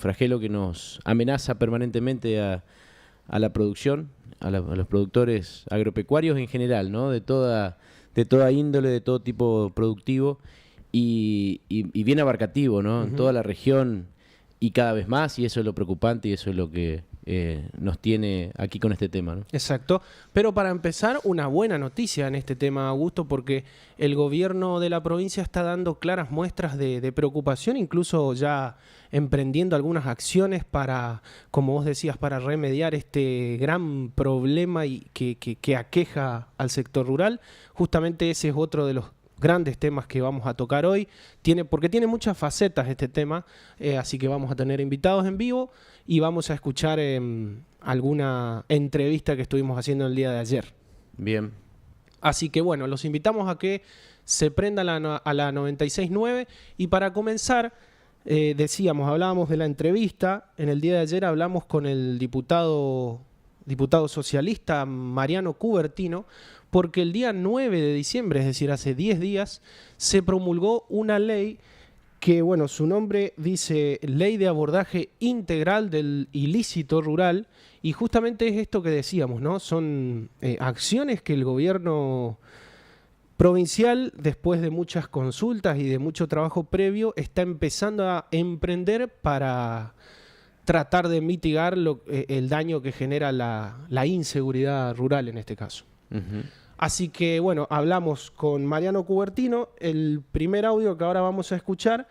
flagelo que nos amenaza permanentemente a la producción, a los productores agropecuarios en general, ¿no? De toda índole, de todo tipo productivo y bien abarcativo, ¿no? En toda la región y cada vez más, y eso es lo preocupante y eso es lo que nos tiene aquí con este tema, ¿no? Exacto, pero para empezar, una buena noticia en este tema, Augusto, porque el gobierno de la provincia está dando claras muestras de preocupación, incluso ya emprendiendo algunas acciones para, como vos decías, para remediar este gran problema que aqueja al sector rural. Justamente ese es otro de los grandes temas que vamos a tocar hoy, porque tiene muchas facetas este tema, así que vamos a tener invitados en vivo y vamos a escuchar alguna entrevista que estuvimos haciendo el día de ayer. Bien. Así que bueno, los invitamos a que se prendan a la 96.9 y para comenzar, hablábamos de la entrevista, en el día de ayer hablamos con el diputado socialista Mariano Cubertino, porque el día 9 de diciembre, es decir, hace 10 días, se promulgó una ley que, bueno, su nombre dice Ley de Abordaje Integral del Ilícito Rural, y justamente es esto que decíamos, ¿no? Son acciones que el gobierno provincial, después de muchas consultas y de mucho trabajo previo, está empezando a emprender para tratar de mitigar el daño que genera la inseguridad rural en este caso. Así que, bueno, hablamos con Mariano Cubertino. El primer audio que ahora vamos a escuchar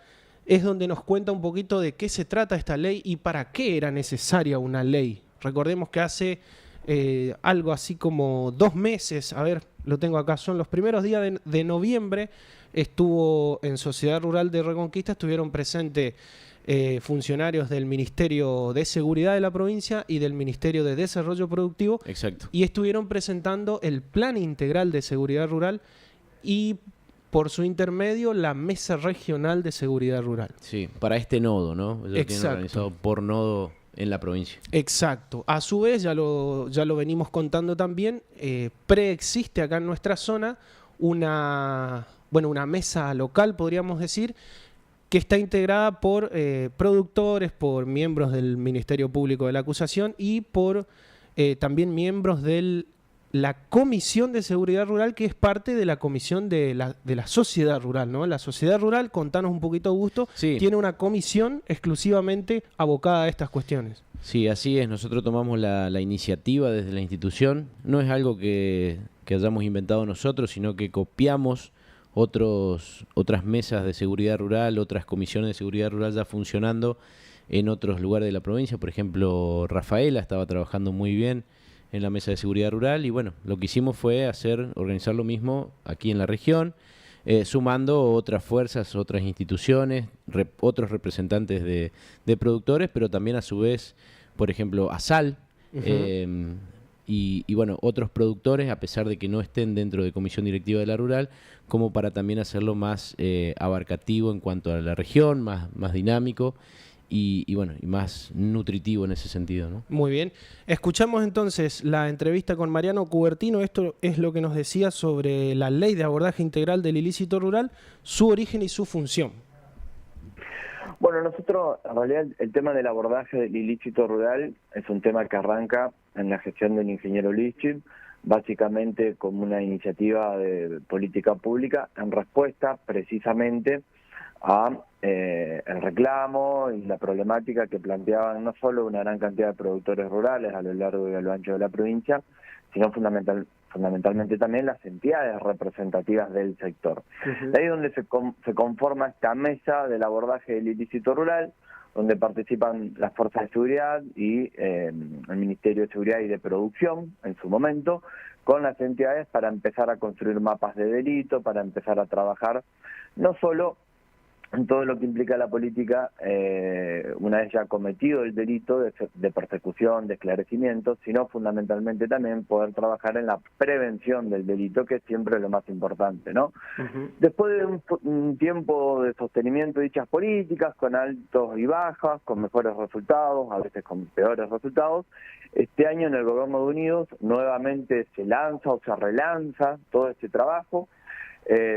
es donde nos cuenta un poquito de qué se trata esta ley y para qué era necesaria una ley. Recordemos que hace algo así como 2 meses, a ver, lo tengo acá, son los primeros días de noviembre, estuvo en Sociedad Rural de Reconquista, estuvieron presentes funcionarios del Ministerio de Seguridad de la provincia y del Ministerio de Desarrollo Productivo. Exacto. Y estuvieron presentando el Plan Integral de Seguridad Rural y por su intermedio la Mesa Regional de Seguridad Rural. Sí, para este nodo, ¿no? Ellos tienen organizado por nodo en la provincia. Exacto. A su vez, ya lo venimos contando también, preexiste acá en nuestra zona una mesa local, podríamos decir, que está integrada por productores, por miembros del Ministerio Público de la Acusación y por también miembros de la Comisión de Seguridad Rural, que es parte de la Comisión de la Sociedad Rural, ¿no? La Sociedad Rural, contanos un poquito, Augusto, sí, tiene una comisión exclusivamente abocada a estas cuestiones. Sí, así es. Nosotros tomamos la iniciativa desde la institución. No es algo que hayamos inventado nosotros, sino que copiamos otras mesas de seguridad rural, otras comisiones de seguridad rural ya funcionando en otros lugares de la provincia. Por ejemplo, Rafaela estaba trabajando muy bien en la mesa de seguridad rural y bueno, lo que hicimos fue organizar lo mismo aquí en la región, sumando otras fuerzas, otras instituciones, otros representantes de productores, pero también a su vez, por ejemplo, ASAL, y bueno, otros productores, a pesar de que no estén dentro de comisión directiva de la rural, como para también hacerlo más abarcativo en cuanto a la región, más dinámico y bueno, y más nutritivo en ese sentido, ¿no? Muy bien. Escuchamos entonces la entrevista con Mariano Cubertino. Esto es lo que nos decía sobre la Ley de Abordaje Integral del Ilícito Rural, su origen y su función. Bueno, nosotros, en realidad, el tema del abordaje del ilícito rural es un tema que arranca en la gestión del ingeniero Lischig, básicamente como una iniciativa de política pública en respuesta precisamente a el reclamo y la problemática que planteaban no solo una gran cantidad de productores rurales a lo largo y a lo ancho de la provincia, sino fundamentalmente también las entidades representativas del sector. De ahí es donde se conforma esta mesa del abordaje del ilícito rural, donde participan las fuerzas de seguridad y el Ministerio de Seguridad y de Producción en su momento, con las entidades para empezar a construir mapas de delito, para empezar a trabajar no solo en todo lo que implica la política, una vez ya cometido el delito de persecución, de esclarecimiento, sino fundamentalmente también poder trabajar en la prevención del delito, que es siempre lo más importante, ¿no? Después de un tiempo de sostenimiento de dichas políticas, con altos y bajas, con mejores resultados, a veces con peores resultados, este año en el Gobierno de Unidos nuevamente se lanza o se relanza todo este trabajo,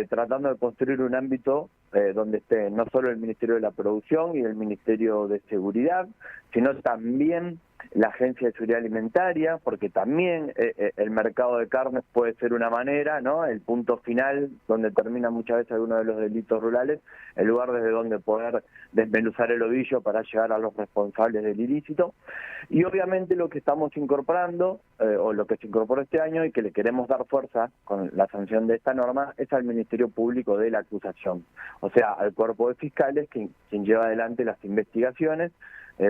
tratando de construir un ámbito donde esté no solo el Ministerio de la Producción y el Ministerio de Seguridad, sino también la Agencia de Seguridad Alimentaria, porque también el mercado de carnes puede ser una manera, ¿no? El punto final donde termina muchas veces algunos de los delitos rurales, el lugar desde donde poder desmenuzar el ovillo para llegar a los responsables del ilícito. Y obviamente lo que estamos incorporando, o lo que se incorporó este año y que le queremos dar fuerza con la sanción de esta norma, es al Ministerio Público de la Acusación, o sea, al cuerpo de fiscales quien lleva adelante las investigaciones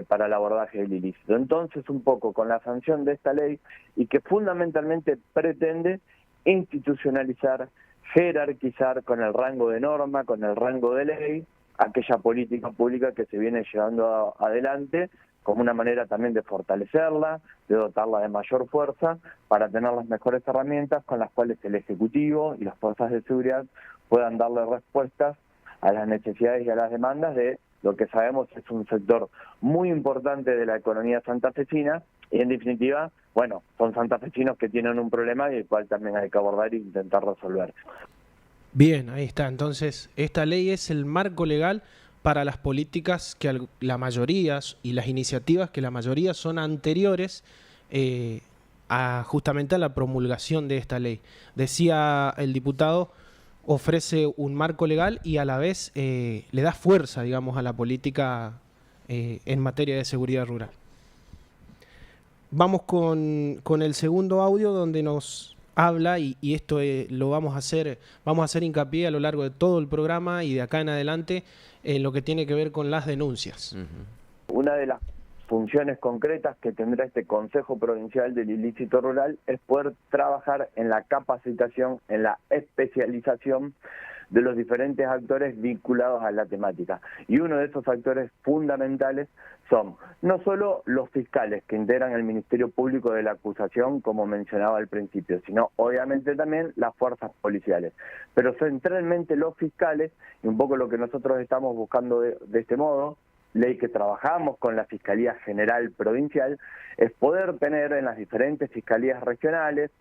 para el abordaje del ilícito. Entonces, un poco con la sanción de esta ley y que fundamentalmente pretende institucionalizar, jerarquizar con el rango de norma, con el rango de ley, aquella política pública que se viene llevando adelante como una manera también de fortalecerla, de dotarla de mayor fuerza, para tener las mejores herramientas con las cuales el Ejecutivo y las fuerzas de seguridad puedan darle respuestas a las necesidades y a las demandas de lo que sabemos es un sector muy importante de la economía santafesina y en definitiva, bueno, son santafesinos que tienen un problema y el cual también hay que abordar e intentar resolver. Bien, ahí está. Entonces, esta ley es el marco legal para las políticas que la mayoría y las iniciativas que la mayoría son anteriores justamente a la promulgación de esta ley. Decía el diputado, ofrece un marco legal y a la vez le da fuerza, digamos, a la política en materia de seguridad rural. Vamos con el segundo audio donde nos habla y esto vamos a hacer hincapié a lo largo de todo el programa y de acá en adelante en lo que tiene que ver con las denuncias. Una de las funciones concretas que tendrá este Consejo Provincial del Ilícito Rural es poder trabajar en la capacitación, en la especialización de los diferentes actores vinculados a la temática. Y uno de esos actores fundamentales son no solo los fiscales que integran el Ministerio Público de la Acusación, como mencionaba al principio, sino obviamente también las fuerzas policiales. Pero centralmente los fiscales, y un poco lo que nosotros estamos buscando de este modo, ley que trabajamos con la Fiscalía General Provincial, es poder tener en las diferentes fiscalías regionales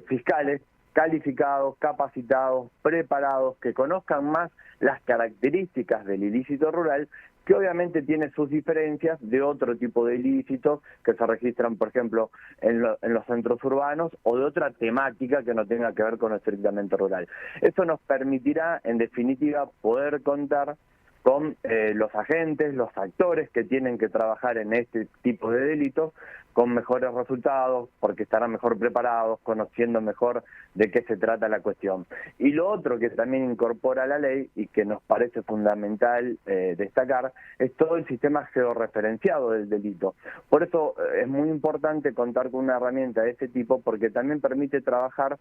fiscales calificados, capacitados, preparados, que conozcan más las características del ilícito rural, que obviamente tiene sus diferencias de otro tipo de ilícitos que se registran, por ejemplo, en los centros urbanos o de otra temática que no tenga que ver con lo estrictamente rural. Eso nos permitirá, en definitiva, poder contar con los agentes, los actores que tienen que trabajar en este tipo de delitos con mejores resultados, porque estarán mejor preparados, conociendo mejor de qué se trata la cuestión. Y lo otro que también incorpora la ley y que nos parece fundamental destacar es todo el sistema georreferenciado del delito. Por eso es muy importante contar con una herramienta de este tipo, porque también permite trabajar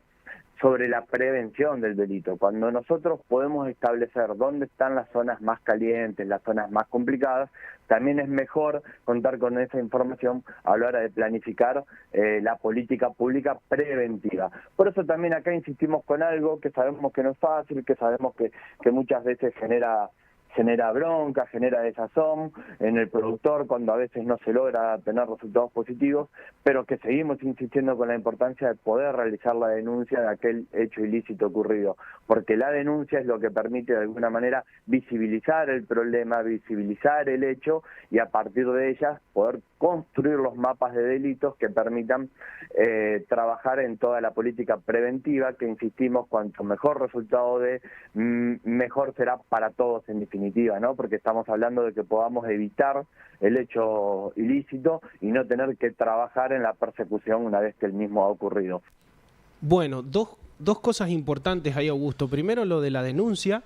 sobre la prevención del delito. Cuando nosotros podemos establecer dónde están las zonas más calientes, las zonas más complicadas, también es mejor contar con esa información a la hora de planificar la política pública preventiva. Por eso también acá insistimos con algo que sabemos que no es fácil, que sabemos que muchas veces genera bronca, genera desazón en el productor cuando a veces no se logra tener resultados positivos, pero que seguimos insistiendo con la importancia de poder realizar la denuncia de aquel hecho ilícito ocurrido, porque la denuncia es lo que permite de alguna manera visibilizar el problema, visibilizar el hecho y a partir de ellas poder construir los mapas de delitos que permitan trabajar en toda la política preventiva, que insistimos, cuanto mejor resultado de mejor será para todos en definitiva, ¿no? Porque estamos hablando de que podamos evitar el hecho ilícito y no tener que trabajar en la persecución una vez que el mismo ha ocurrido. Bueno, dos cosas importantes ahí, Augusto. Primero, lo de la denuncia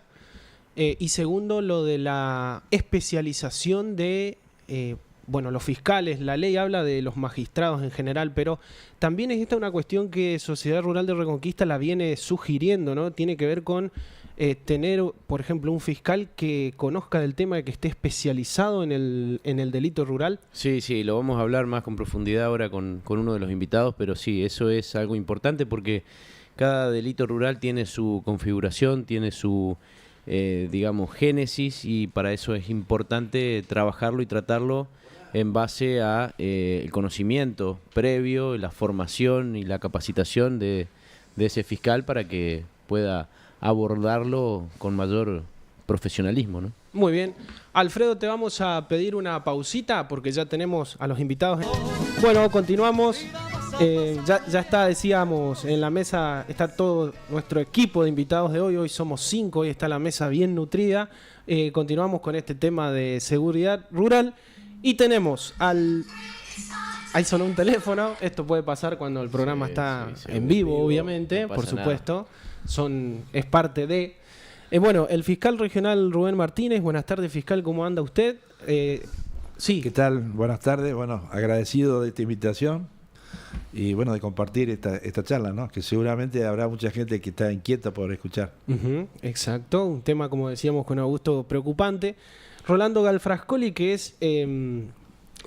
y segundo, lo de la especialización de los fiscales. La ley habla de los magistrados en general, pero también es esta una cuestión que Sociedad Rural de Reconquista la viene sugiriendo, ¿no? Tiene que ver con tener, por ejemplo, un fiscal que conozca del tema, que esté especializado en el delito rural. Sí, lo vamos a hablar más con profundidad ahora con uno de los invitados, pero sí, eso es algo importante porque cada delito rural tiene su configuración, tiene su, génesis, y para eso es importante trabajarlo y tratarlo en base a el conocimiento previo, la formación y la capacitación de ese fiscal para que pueda abordarlo con mayor profesionalismo, ¿no? Muy bien. Alfredo, te vamos a pedir una pausita porque ya tenemos a los invitados. Bueno, continuamos. Ya está, decíamos, en la mesa está todo nuestro equipo de invitados de hoy. Hoy somos 5, hoy está la mesa bien nutrida. Continuamos con este tema de seguridad rural y tenemos al... Ahí sonó un teléfono. Esto puede pasar cuando el programa está en vivo, obviamente, no por supuesto. Es parte de... bueno, el fiscal regional Rubén Martínez. Buenas tardes, fiscal, ¿cómo anda usted? Sí. ¿Qué tal? Buenas tardes. Bueno, agradecido de esta invitación y bueno, de compartir esta charla, ¿no? Que seguramente habrá mucha gente que está inquieta por escuchar. Exacto, un tema, como decíamos con Augusto, preocupante. Rolando Galfrascoli, que es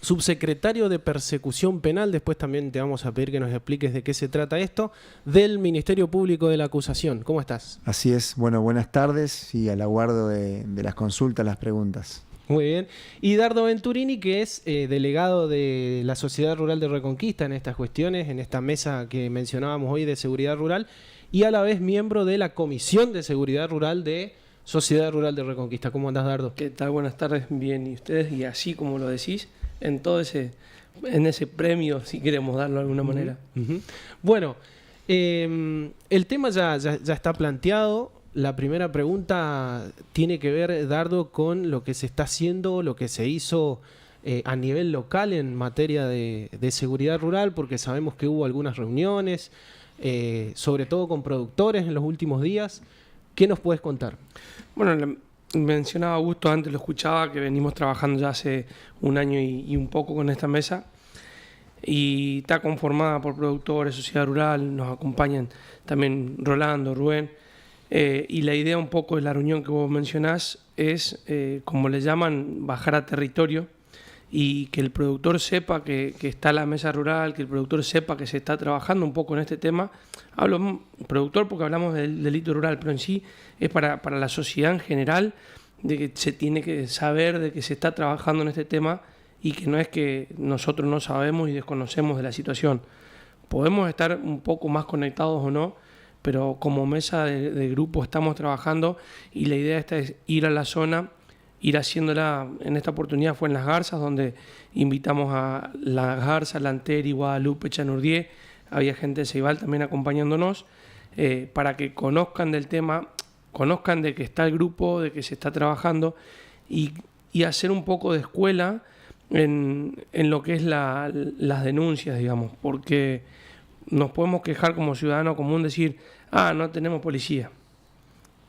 subsecretario de Persecución Penal, después también te vamos a pedir que nos expliques de qué se trata esto, del Ministerio Público de la Acusación. ¿Cómo estás? Así es. Bueno, buenas tardes y al aguardo de las consultas, las preguntas. Muy bien. Y Dardo Venturini, que es delegado de la Sociedad Rural de Reconquista en estas cuestiones, en esta mesa que mencionábamos hoy de seguridad rural, y a la vez miembro de la Comisión de Seguridad Rural de Sociedad Rural de Reconquista. ¿Cómo andás, Dardo? ¿Qué tal? Buenas tardes. Bien, ¿y ustedes? Y así como lo decís, en ese premio, si queremos darlo de alguna manera. Bueno, el tema ya está planteado. La primera pregunta tiene que ver, Dardo, con lo que se está haciendo, lo que se hizo a nivel local en materia de seguridad rural, porque sabemos que hubo algunas reuniones, sobre todo con productores en los últimos días. ¿Qué nos puedes contar? Bueno, mencionaba Augusto, antes lo escuchaba, que venimos trabajando ya hace un año y un poco con esta mesa, y está conformada por productores, sociedad rural, nos acompañan también Rolando, Rubén. Y la idea un poco de la reunión que vos mencionás es, como le llaman, bajar a territorio y que el productor sepa que está la mesa rural, que el productor sepa que se está trabajando un poco en este tema. Hablo productor porque hablamos del delito rural, pero en sí es para la sociedad en general, de que se tiene que saber de que se está trabajando en este tema y que no es que nosotros no sabemos y desconocemos de la situación. Podemos estar un poco más conectados o no, pero como mesa de grupo estamos trabajando y la idea esta es ir a la zona, ir haciéndola. En esta oportunidad fue en Las Garzas, donde invitamos a Las Garzas, Lanteri, Guadalupe, Chanurdié, había gente de Ceibal también acompañándonos, para que conozcan del tema, conozcan de que está el grupo, de que se está trabajando y hacer un poco de escuela en lo que es las denuncias, digamos, porque nos podemos quejar como ciudadano común, decir, no tenemos policía.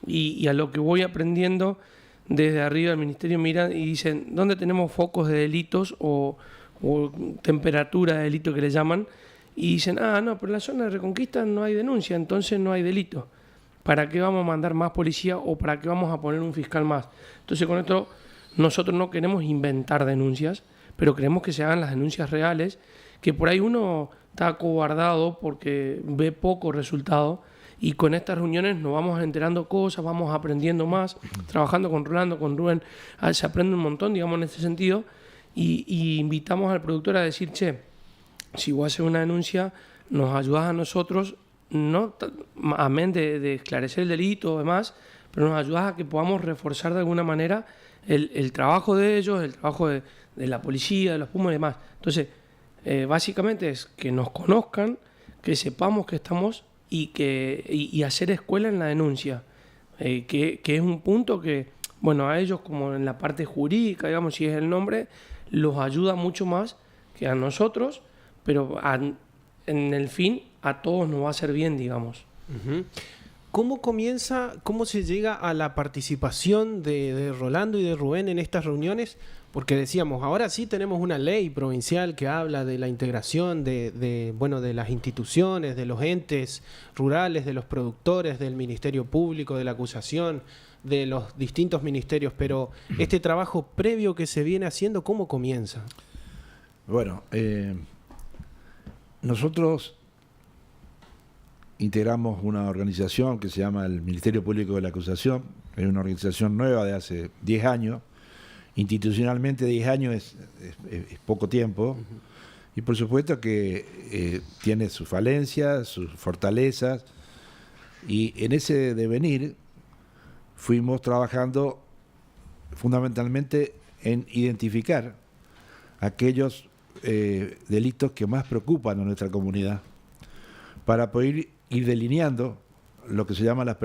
Y a lo que voy aprendiendo, desde arriba del ministerio miran y dicen, ¿dónde tenemos focos de delitos o temperatura de delito que le llaman? Y dicen, no, pero en la zona de Reconquista no hay denuncia, entonces no hay delito. ¿Para qué vamos a mandar más policía o para qué vamos a poner un fiscal más? Entonces con esto nosotros no queremos inventar denuncias, pero queremos que se hagan las denuncias reales, que por ahí uno está acobardado porque ve poco resultado, y con estas reuniones nos vamos enterando cosas, vamos aprendiendo más, trabajando con Rolando, con Rubén, se aprende un montón, digamos, en este sentido, y invitamos al productor a decir, che, si vos haces una denuncia, nos ayudás a nosotros, no amén de esclarecer el delito o demás, pero nos ayudás a que podamos reforzar de alguna manera el trabajo de ellos, el trabajo de la policía, de los Pumas y demás. Entonces, básicamente es que nos conozcan, que sepamos que estamos y hacer escuela en la denuncia, que es un punto que, bueno, a ellos como en la parte jurídica, digamos, si es el nombre, los ayuda mucho más que a nosotros, pero en el fin a todos nos va a hacer bien, digamos. ¿Cómo se llega a la participación de Rolando y de Rubén en estas reuniones? Porque decíamos, ahora sí tenemos una ley provincial que habla de la integración de las instituciones, de los entes rurales, de los productores, del Ministerio Público, de la acusación, de los distintos ministerios, pero este trabajo previo que se viene haciendo, ¿cómo comienza? Bueno, nosotros integramos una organización que se llama el Ministerio Público de la Acusación, es una organización nueva de hace 10 años, institucionalmente 10 años es poco tiempo, y por supuesto que tiene sus falencias, sus fortalezas, y en ese devenir fuimos trabajando fundamentalmente en identificar aquellos delitos que más preocupan a nuestra comunidad, para poder ir delineando lo que se llama la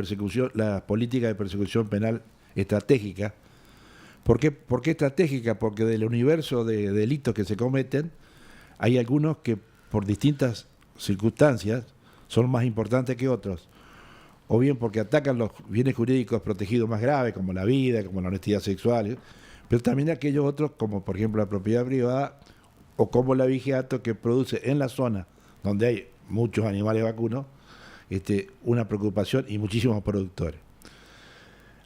política de persecución penal estratégica. ¿Por qué estratégica? Porque del universo de delitos que se cometen, hay algunos que por distintas circunstancias son más importantes que otros, o bien porque atacan los bienes jurídicos protegidos más graves, como la vida, como la honestidad sexual, pero también aquellos otros, como por ejemplo la propiedad privada, o como el abigeato, que produce en la zona donde hay muchos animales vacunos una preocupación y muchísimos productores.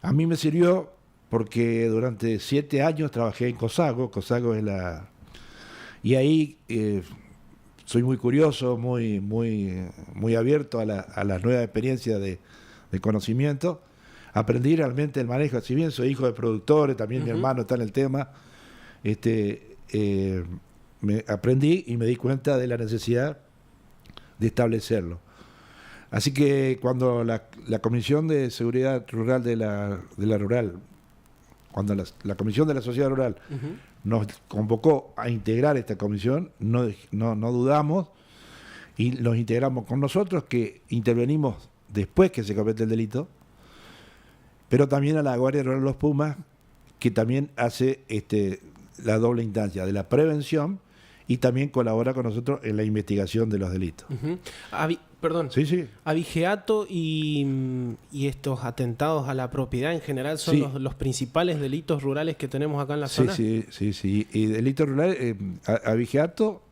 A mí me sirvió porque durante 7 años trabajé en COSAGO. COSAGO es y ahí soy muy curioso, muy abierto a las nuevas experiencias de conocimiento. Aprendí realmente el manejo, si bien soy hijo de productores, también mi hermano está en el tema, me aprendí y me di cuenta de la necesidad de establecerlo. Así que cuando la Comisión de Seguridad Rural de la Rural, cuando la Comisión de la Sociedad Rural nos convocó a integrar esta comisión, no dudamos y los integramos con nosotros, que intervenimos después que se comete el delito, pero también a la Guardia Rural Los Pumas, que también hace la doble instancia de la prevención y también colabora con nosotros en la investigación de los delitos. Perdón, Sí. Abigeato y estos atentados a la propiedad en general son Sí. los principales delitos rurales que tenemos acá en la zona. Sí. Y delitos rurales, abigeato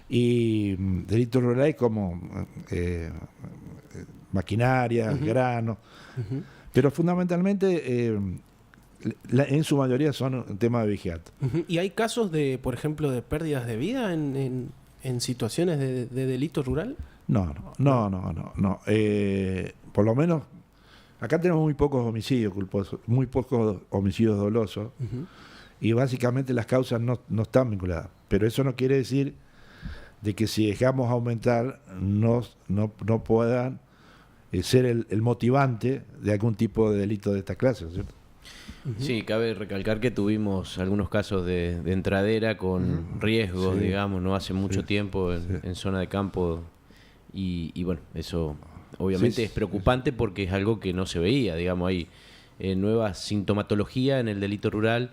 y delitos rurales como maquinaria, grano, pero fundamentalmente en su mayoría son temas de abigeato. ¿Y hay casos de, por ejemplo, de pérdidas de vida en situaciones de delito rural? No. Por lo menos, acá tenemos muy pocos homicidios culposos, muy pocos homicidios dolosos, y básicamente las causas no están vinculadas. Pero eso no quiere decir de que si dejamos aumentar, no puedan ser el motivante de algún tipo de delito de esta clase, ¿cierto? Sí, cabe recalcar que tuvimos algunos casos de entradera con riesgos, Sí. digamos, no hace mucho tiempo en zona de campo. Y bueno, eso obviamente es preocupante porque es algo que no se veía, digamos, hay nueva sintomatología en el delito rural,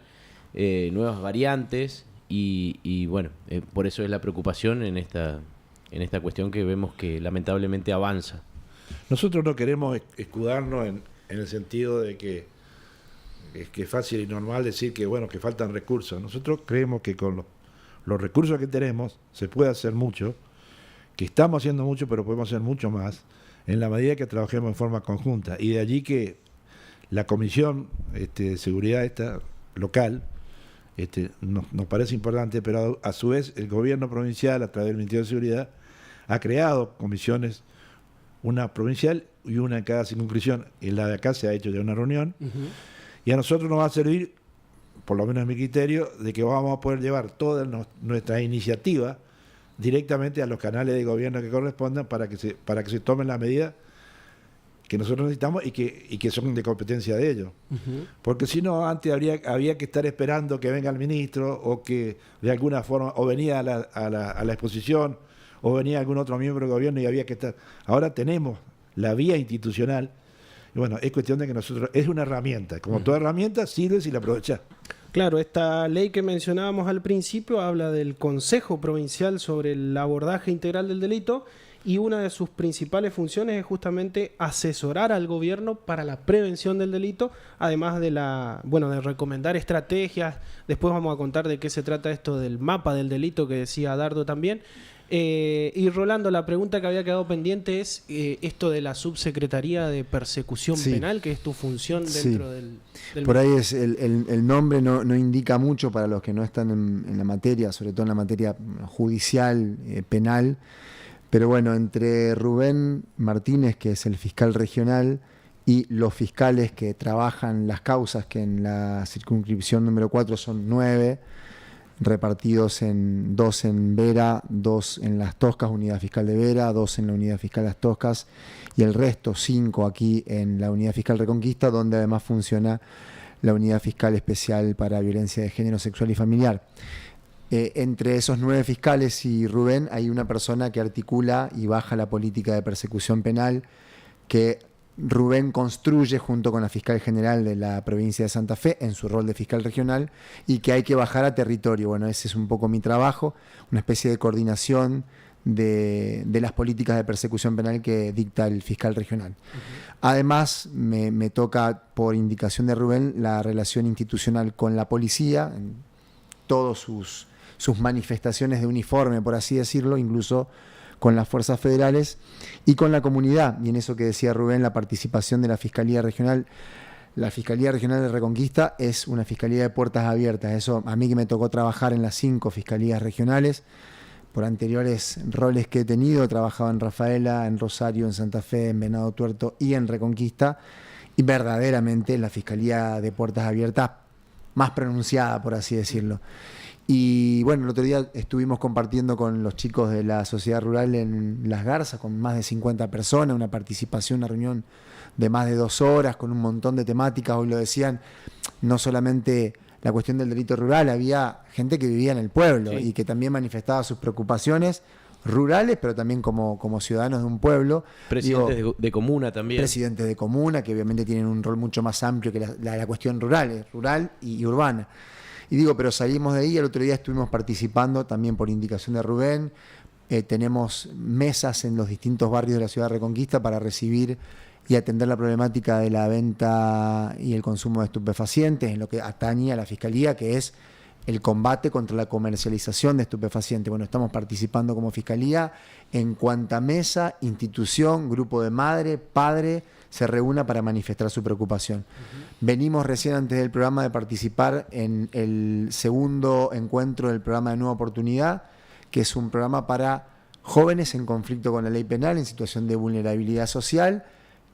nuevas variantes y bueno, por eso es la preocupación en esta cuestión que vemos que lamentablemente avanza. Nosotros no queremos escudarnos en el sentido de que es fácil y normal decir que que faltan recursos. Nosotros creemos que con los recursos que tenemos se puede hacer mucho, que estamos haciendo mucho, pero podemos hacer mucho más en la medida que trabajemos en forma conjunta. Y de allí que la Comisión de Seguridad local nos parece importante, pero a su vez el gobierno provincial, a través del Ministerio de Seguridad, ha creado comisiones, una provincial y una en cada circunscripción. En la de acá se ha hecho ya una reunión, y a nosotros nos va a servir, por lo menos en mi criterio, de que vamos a poder llevar todas nuestras iniciativas directamente a los canales de gobierno que correspondan para que se tomen las medidas que nosotros necesitamos y que son de competencia de ellos. Porque si no, antes había que estar esperando que venga el ministro, o que de alguna forma, o venía a la exposición, o venía algún otro miembro del gobierno y había que estar. Ahora tenemos la vía institucional, y bueno, es cuestión de que nosotros, es una herramienta, como toda herramienta sirve si la aprovechás. Claro, esta ley que mencionábamos al principio habla del Consejo Provincial sobre el abordaje integral del delito, y una de sus principales funciones es justamente asesorar al gobierno para la prevención del delito, además de de recomendar estrategias. Después vamos a contar de qué se trata esto del mapa del delito que decía Dardo también. Y Rolando, la pregunta que había quedado pendiente es esto de la Subsecretaría de Persecución Penal, que es tu función dentro del Por ahí es el nombre no indica mucho para los que no están en la materia, sobre todo en la materia judicial, penal. Pero bueno, entre Rubén Martínez, que es el fiscal regional, y los fiscales que trabajan las causas, que en la circunscripción número 4 son 9, repartidos en 2 en Vera, 2 en Las Toscas, Unidad Fiscal de Vera, 2 en la Unidad Fiscal Las Toscas y el resto, 5 aquí en la Unidad Fiscal Reconquista, donde además funciona la Unidad Fiscal Especial para Violencia de Género, Sexual y Familiar. Entre esos 9 fiscales y Rubén hay una persona que articula y baja la política de persecución penal que Rubén construye junto con la fiscal general de la provincia de Santa Fe en su rol de fiscal regional y que hay que bajar a territorio. Bueno, ese es un poco mi trabajo, una especie de coordinación de las políticas de persecución penal que dicta el fiscal regional. Además, me toca, por indicación de Rubén, la relación institucional con la policía, en todos sus manifestaciones de uniforme, por así decirlo, incluso con las fuerzas federales y con la comunidad. Y en eso que decía Rubén, la participación de la Fiscalía Regional. La Fiscalía Regional de Reconquista es una fiscalía de puertas abiertas. Eso a mí, que me tocó trabajar en las 5 fiscalías regionales, por anteriores roles que he tenido, trabajaba en Rafaela, en Rosario, en Santa Fe, en Venado Tuerto y en Reconquista, y verdaderamente la Fiscalía de Puertas Abiertas más pronunciada, por así decirlo. Y bueno, el otro día estuvimos compartiendo con los chicos de la sociedad rural en Las Garzas, con más de 50 personas, una participación, una reunión de más de 2 horas, con un montón de temáticas. Hoy lo decían, no solamente la cuestión del delito rural, había gente que vivía en el pueblo, sí, y que también manifestaba sus preocupaciones rurales, pero también como ciudadanos de un pueblo. Presidentes de comuna también. Presidentes de comuna, que obviamente tienen un rol mucho más amplio que la cuestión rural y urbana. Y digo, pero salimos de ahí. El otro día estuvimos participando también por indicación de Rubén. Tenemos mesas en los distintos barrios de la ciudad de Reconquista para recibir y atender la problemática de la venta y el consumo de estupefacientes, en lo que atañe a la Fiscalía, que es el combate contra la comercialización de estupefacientes. Bueno, estamos participando como Fiscalía en cuanta mesa, institución, grupo de madre, padre se reúna para manifestar su preocupación. Venimos recién, antes del programa, de participar en el segundo encuentro del programa de Nueva Oportunidad, que es un programa para jóvenes en conflicto con la ley penal, en situación de vulnerabilidad social,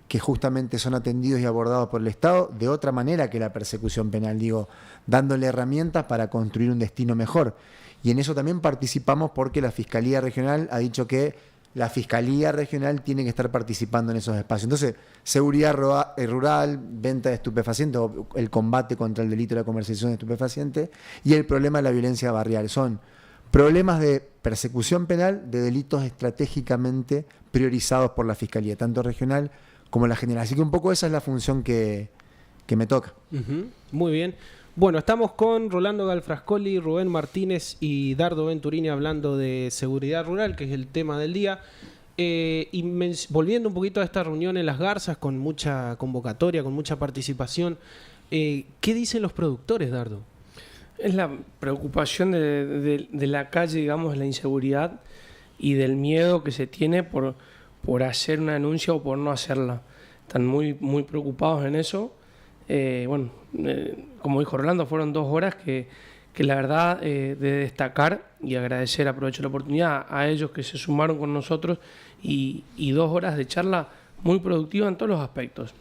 que justamente son atendidos y abordados por el Estado de otra manera que la persecución penal, digo, dándole herramientas para construir un destino mejor. Y en eso también participamos porque la Fiscalía Regional ha dicho que la Fiscalía Regional tiene que estar participando en esos espacios. Entonces, seguridad rural, venta de estupefacientes, o el combate contra el delito de la comercialización de estupefacientes y el problema de la violencia barrial. Son problemas de persecución penal de delitos estratégicamente priorizados por la Fiscalía, tanto regional como la general. Así que un poco esa es la función que me toca. Muy bien. Bueno, estamos con Rolando Galfrascoli, Rubén Martínez y Dardo Venturini hablando de seguridad rural, que es el tema del día. Y volviendo un poquito a esta reunión en Las Garzas, con mucha convocatoria, con mucha participación, ¿qué dicen los productores, Dardo? Es la preocupación de la calle, digamos, la inseguridad y del miedo que se tiene por hacer una denuncia o por no hacerla. Están muy, muy preocupados en eso. Como dijo Rolando, fueron 2 horas que la verdad, de destacar y agradecer, aprovecho la oportunidad a ellos que se sumaron con nosotros y 2 horas de charla muy productiva en todos los aspectos,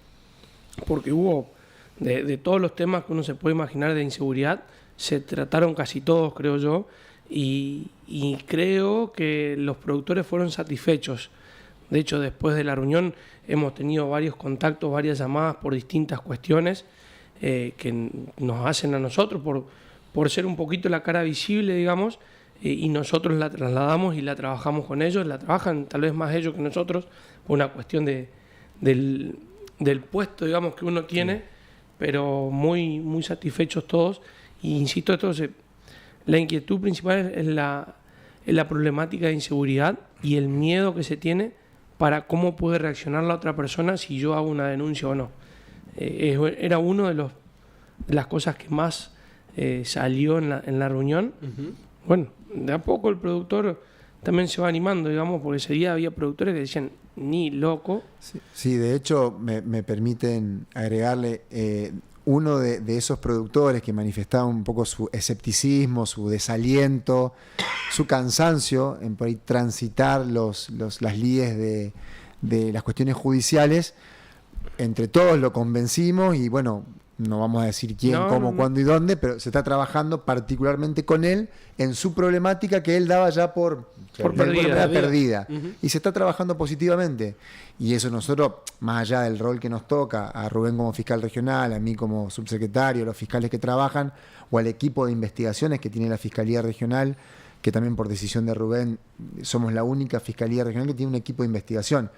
porque hubo de todos los temas que uno se puede imaginar de inseguridad, se trataron casi todos, creo yo, y creo que los productores fueron satisfechos. De hecho, después de la reunión hemos tenido varios contactos, varias llamadas por distintas cuestiones que nos hacen a nosotros por ser un poquito la cara visible, digamos, y nosotros la trasladamos y la trabajamos con ellos. La trabajan tal vez más ellos que nosotros por una cuestión del puesto, digamos, que uno tiene, sí, pero muy, muy satisfechos todos. Y insisto, la inquietud principal es la problemática de inseguridad y el miedo que se tiene para cómo puede reaccionar la otra persona si yo hago una denuncia o no. Era una de las cosas que más salió en la reunión. Bueno, de a poco el productor también se va animando, digamos, porque ese día había productores que decían, ni loco. Sí, de hecho, me permiten agregarle, uno de esos productores que manifestaba un poco su escepticismo, su desaliento, su cansancio en por ahí transitar las lides de las cuestiones judiciales, entre todos lo convencimos y bueno, no vamos a decir quién, No, cómo, no. cuándo y dónde, pero se está trabajando particularmente con él en su problemática que él daba ya por perdida. Ujú. Y se está trabajando positivamente. Y eso nosotros, más allá del rol que nos toca, a Rubén como fiscal regional, a mí como subsecretario, los fiscales que trabajan, o al equipo de investigaciones que tiene la Fiscalía Regional, que también por decisión de Rubén somos la única Fiscalía Regional que tiene un equipo de investigación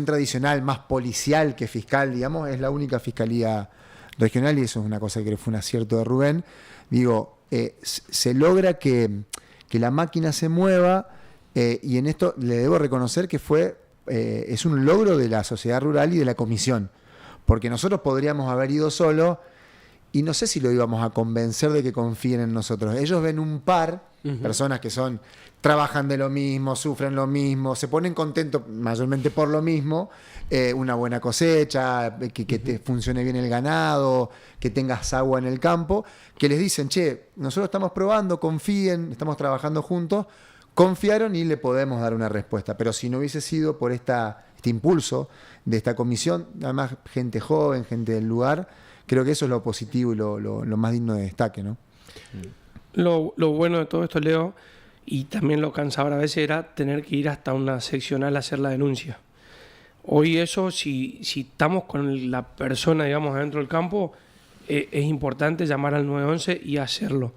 tradicional, más policial que fiscal, digamos, es la única Fiscalía Regional, y eso es una cosa que creo que fue un acierto de Rubén. Digo, se logra que la máquina se mueva, y en esto le debo reconocer que es un logro de la sociedad rural y de la comisión, porque nosotros podríamos haber ido solo y no sé si lo íbamos a convencer de que confíen en nosotros. Ellos ven un par, personas que trabajan de lo mismo, sufren lo mismo, se ponen contentos mayormente por lo mismo, una buena cosecha, que te funcione bien el ganado, que tengas agua en el campo, que les dicen, che, nosotros estamos probando, confíen, estamos trabajando juntos, confiaron y le podemos dar una respuesta. Pero si no hubiese sido por este impulso de esta comisión, además gente joven, gente del lugar, creo que eso es lo positivo y lo más digno de destaque, ¿no? Lo bueno de todo esto, Leo, y también lo cansador a veces, era tener que ir hasta una seccional a hacer la denuncia. Hoy eso, si estamos con la persona, digamos, adentro del campo, es importante llamar al 911 y hacerlo.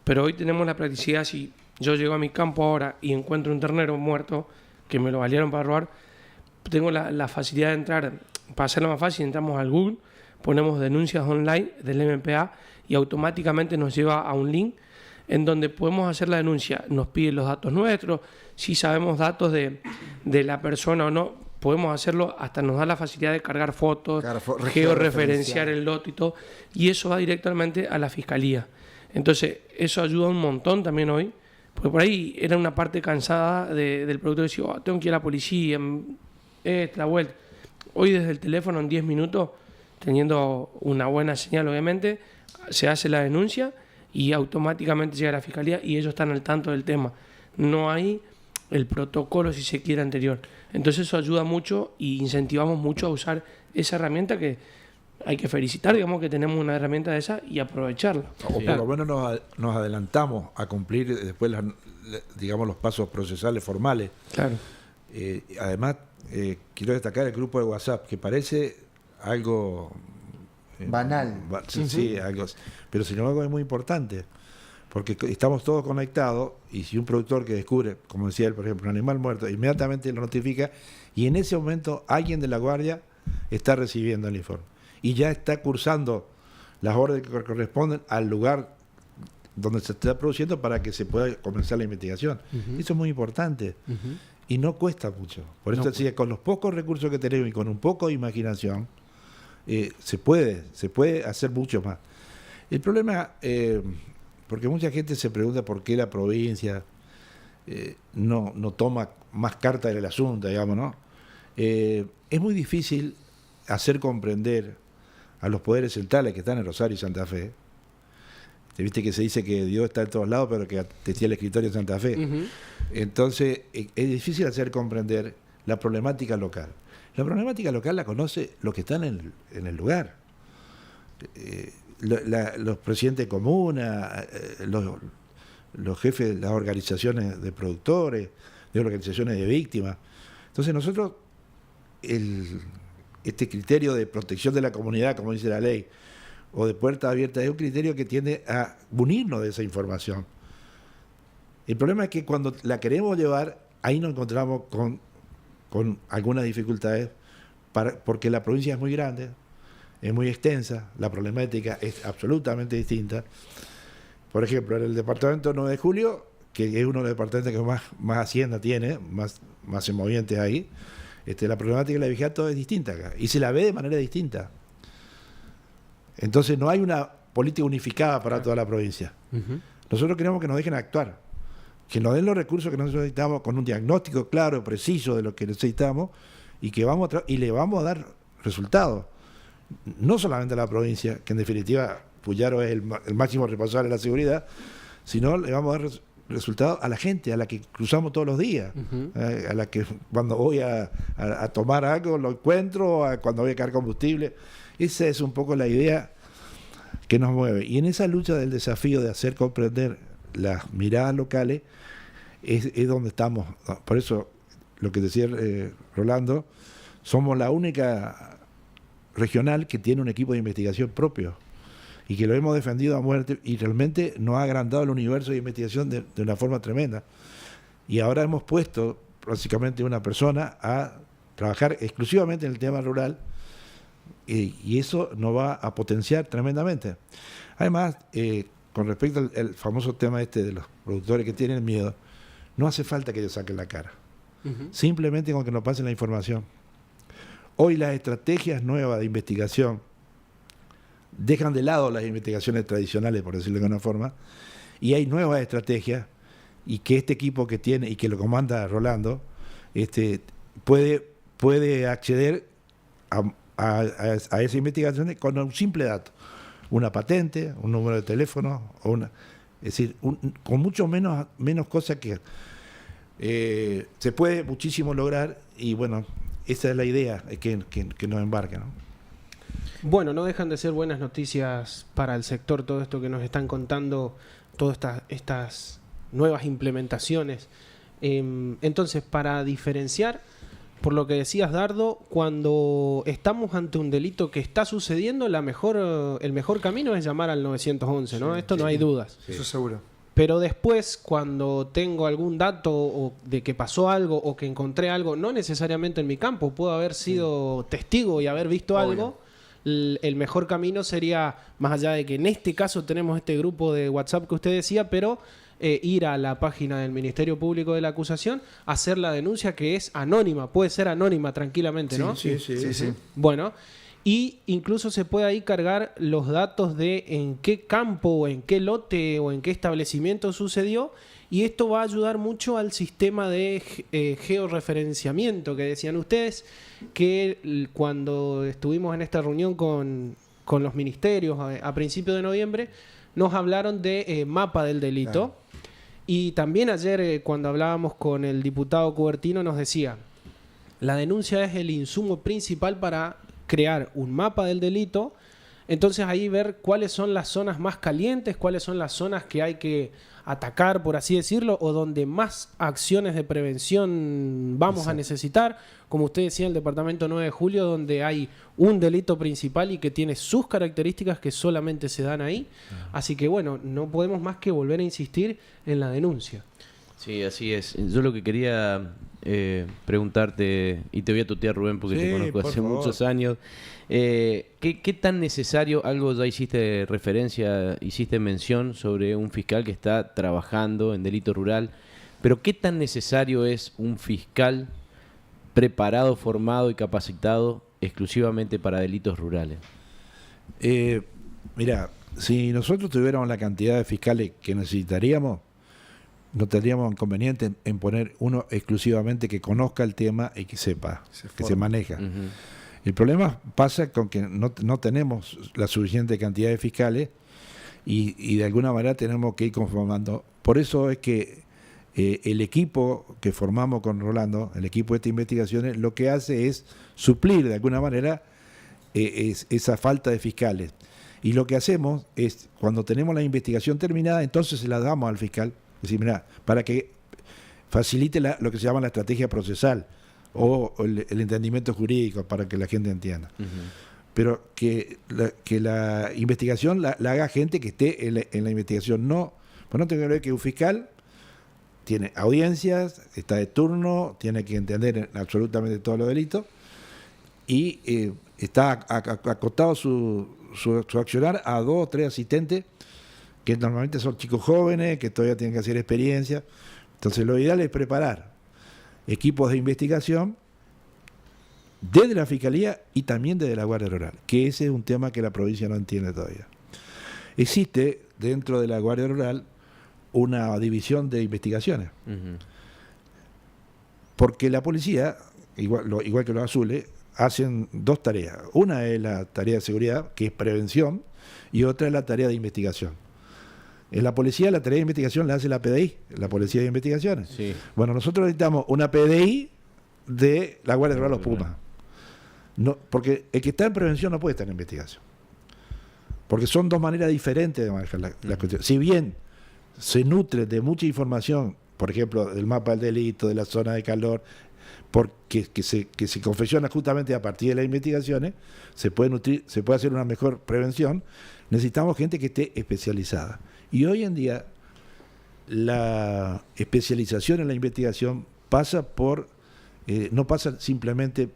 Pero hoy tenemos la practicidad, si yo llego a mi campo ahora y encuentro un ternero muerto, que me lo valieron para robar, tengo la facilidad de entrar, para hacerlo más fácil, entramos al Google, ponemos denuncias online del MPA y automáticamente nos lleva a un link en donde podemos hacer la denuncia. Nos pide los datos nuestros, si sabemos datos de la persona o no, podemos hacerlo, hasta nos da la facilidad de cargar fotos, georreferenciar el lote y todo, y eso va directamente a la fiscalía. Entonces, eso ayuda un montón también hoy, porque por ahí era una parte cansada del productor, decía, tengo que ir a la policía, la vuelta. Hoy desde el teléfono en 10 minutos, teniendo una buena señal obviamente, se hace la denuncia y automáticamente llega a la fiscalía y ellos están al tanto del tema. No hay el protocolo, si se quiere, anterior. Entonces eso ayuda mucho y incentivamos mucho a usar esa herramienta, que hay que felicitar, digamos, que tenemos una herramienta de esa y aprovecharla. O por lo menos nos adelantamos a cumplir después digamos, los pasos procesales formales. Claro. Además, quiero destacar el grupo de WhatsApp, que parece algo banal. Sí, algo, pero sin embargo es muy importante, porque estamos todos conectados, y si un productor que descubre, como decía él, por ejemplo, un animal muerto, inmediatamente lo notifica, y en ese momento alguien de la guardia está recibiendo el informe y ya está cursando las órdenes que corresponden al lugar donde se está produciendo para que se pueda comenzar la investigación. Eso es muy importante. Y no cuesta mucho. Por eso decía, con los pocos recursos que tenemos y con un poco de imaginación, se puede hacer mucho más. El problema, porque mucha gente se pregunta por qué la provincia no toma más carta en el asunto, digamos, ¿no? Es muy difícil hacer comprender a los poderes centrales que están en Rosario y Santa Fe. Viste que se dice que Dios está en todos lados, pero que atestía el escritorio de Santa Fe. Entonces, es difícil hacer comprender la problemática local. La problemática local la conoce los que están en el lugar. Los presidentes de comuna, los jefes de las organizaciones de productores, de organizaciones de víctimas. Entonces nosotros, este criterio de protección de la comunidad, como dice la ley, o de puertas abiertas, es un criterio que tiende a munirnos de esa información. El problema es que cuando la queremos llevar, ahí nos encontramos con algunas dificultades, porque la provincia es muy grande, es muy extensa, la problemática es absolutamente distinta. Por ejemplo, en el departamento 9 de Julio, que es uno de los departamentos que más hacienda tiene, más emovientes ahí, la problemática de la vigilancia es distinta acá, y se la ve de manera distinta. Entonces no hay una política unificada para toda la provincia. Nosotros queremos que nos dejen actuar, que nos den los recursos que nosotros necesitamos, con un diagnóstico claro, preciso de lo que necesitamos, y que y le vamos a dar resultados. No solamente a la provincia, que en definitiva Puyaro es el máximo responsable de la seguridad, sino le vamos a dar resultados a la gente, a la que cruzamos todos los días, a la que cuando voy a tomar algo lo encuentro, cuando voy a cargar combustible. Esa es un poco la idea que nos mueve. Y en esa lucha del desafío de hacer comprender las miradas locales es donde estamos. Por eso, lo que decía Rolando, somos la única regional que tiene un equipo de investigación propio y que lo hemos defendido a muerte y realmente nos ha agrandado el universo de investigación de una forma tremenda. Y ahora hemos puesto básicamente una persona a trabajar exclusivamente en el tema rural y eso nos va a potenciar tremendamente. Además, con respecto al famoso tema de los productores que tienen miedo, no hace falta que ellos saquen la cara. Simplemente con que nos pasen la información. Hoy las estrategias nuevas de investigación dejan de lado las investigaciones tradicionales, por decirlo de alguna forma, y hay nuevas estrategias y que este equipo que tiene y que lo comanda Rolando puede acceder a esas investigaciones con un simple dato, una patente, un número de teléfono, es decir, con mucho menos cosas que se puede muchísimo lograr y bueno, esa es la idea que nos embarca, ¿no? Bueno, no dejan de ser buenas noticias para el sector todo esto que nos están contando, todas estas nuevas implementaciones. Entonces, para diferenciar, por lo que decías, Dardo, cuando estamos ante un delito que está sucediendo, el mejor camino es llamar al 911, ¿no? Esto no hay dudas. Sí. Eso seguro. Pero después, cuando tengo algún dato de que pasó algo o que encontré algo, no necesariamente en mi campo, puedo haber sido testigo y haber visto algo, el mejor camino sería, más allá de que en este caso tenemos este grupo de WhatsApp que usted decía, pero ir a la página del Ministerio Público de la Acusación, hacer la denuncia que es anónima, puede ser anónima tranquilamente, ¿no? Sí. Bueno, y incluso se puede ahí cargar los datos de en qué campo o en qué lote o en qué establecimiento sucedió, y esto va a ayudar mucho al sistema de georreferenciamiento que decían ustedes, que cuando estuvimos en esta reunión con los ministerios a principios de noviembre, nos hablaron de mapa del delito. Claro. Y también ayer cuando hablábamos con el diputado Cubertino nos decía, la denuncia es el insumo principal para crear un mapa del delito, entonces ahí ver cuáles son las zonas más calientes, cuáles son las zonas que hay que atacar, por así decirlo, o donde más acciones de prevención vamos a necesitar, como usted decía, el departamento 9 de Julio, donde hay un delito principal y que tiene sus características que solamente se dan ahí. Así que bueno, no podemos más que volver a insistir en la denuncia. Sí, así es. Yo lo que quería preguntarte, y te voy a tutear, Rubén, porque te conozco hace muchos años, ¿qué tan necesario, algo ya hiciste referencia, hiciste mención sobre un fiscal que está trabajando en delito rural, pero qué tan necesario es un fiscal preparado, formado y capacitado exclusivamente para delitos rurales? Mira, si nosotros tuviéramos la cantidad de fiscales que necesitaríamos, no tendríamos inconveniente en poner uno exclusivamente que conozca el tema y que sepa, que se maneja. El problema pasa con que no tenemos la suficiente cantidad de fiscales y de alguna manera tenemos que ir conformando. Por eso es que el equipo que formamos con Rolando, el equipo de estas investigaciones, lo que hace es suplir de alguna manera esa falta de fiscales. Y lo que hacemos es, cuando tenemos la investigación terminada, entonces se la damos al fiscal. Es decir, mira, para que facilite lo que se llama la estrategia procesal o el entendimiento jurídico, para que la gente entienda. Pero que la investigación la haga gente que esté en la investigación. No tengo que ver que un fiscal tiene audiencias, está de turno, tiene que entender absolutamente todos los delitos y está acotado su accionar a 2 o 3 asistentes que normalmente son chicos jóvenes, que todavía tienen que hacer experiencia. Entonces lo ideal es preparar equipos de investigación desde la Fiscalía y también desde la Guardia Rural, que ese es un tema que la provincia no entiende todavía. Existe dentro de la Guardia Rural una división de investigaciones, porque la policía, igual que los azules, hacen 2 tareas. Una es la tarea de seguridad, que es prevención, y otra es la tarea de investigación. En la policía la tarea de investigación la hace la PDI, la Policía de Investigaciones. Sí. Bueno, nosotros necesitamos una PDI de la Guardia Rural Los Pumas. No, porque el que está en prevención no puede estar en investigación. Porque son dos maneras diferentes de manejar la cuestión. Si bien se nutre de mucha información, por ejemplo, del mapa del delito, de la zona de calor, porque que se confecciona justamente a partir de las investigaciones, se puede nutrir, se puede hacer una mejor prevención. Necesitamos gente que esté especializada. Y hoy en día la especialización en la investigación pasa por no pasa simplemente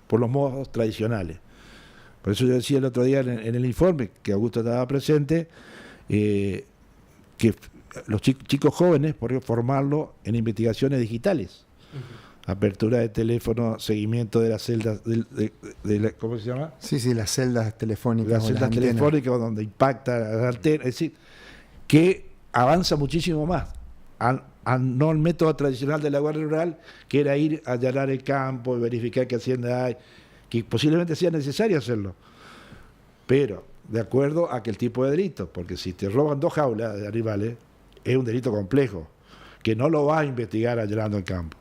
por los modos tradicionales. Por eso yo decía el otro día en el informe, que Augusto estaba presente, que los chicos jóvenes, por formarlo en investigaciones digitales. Apertura de teléfono, seguimiento de las celdas, ¿cómo se llama? Sí, las celdas telefónicas. Las celdas telefónicas donde impacta la antena, es decir, que avanza muchísimo más. No el método tradicional de la Guardia Rural, que era ir a allanar el campo y verificar qué hacienda hay, que posiblemente sea necesario hacerlo, pero de acuerdo a aquel tipo de delito, porque si te roban 2 jaulas de animales, es un delito complejo, que no lo vas a investigar allanando el campo.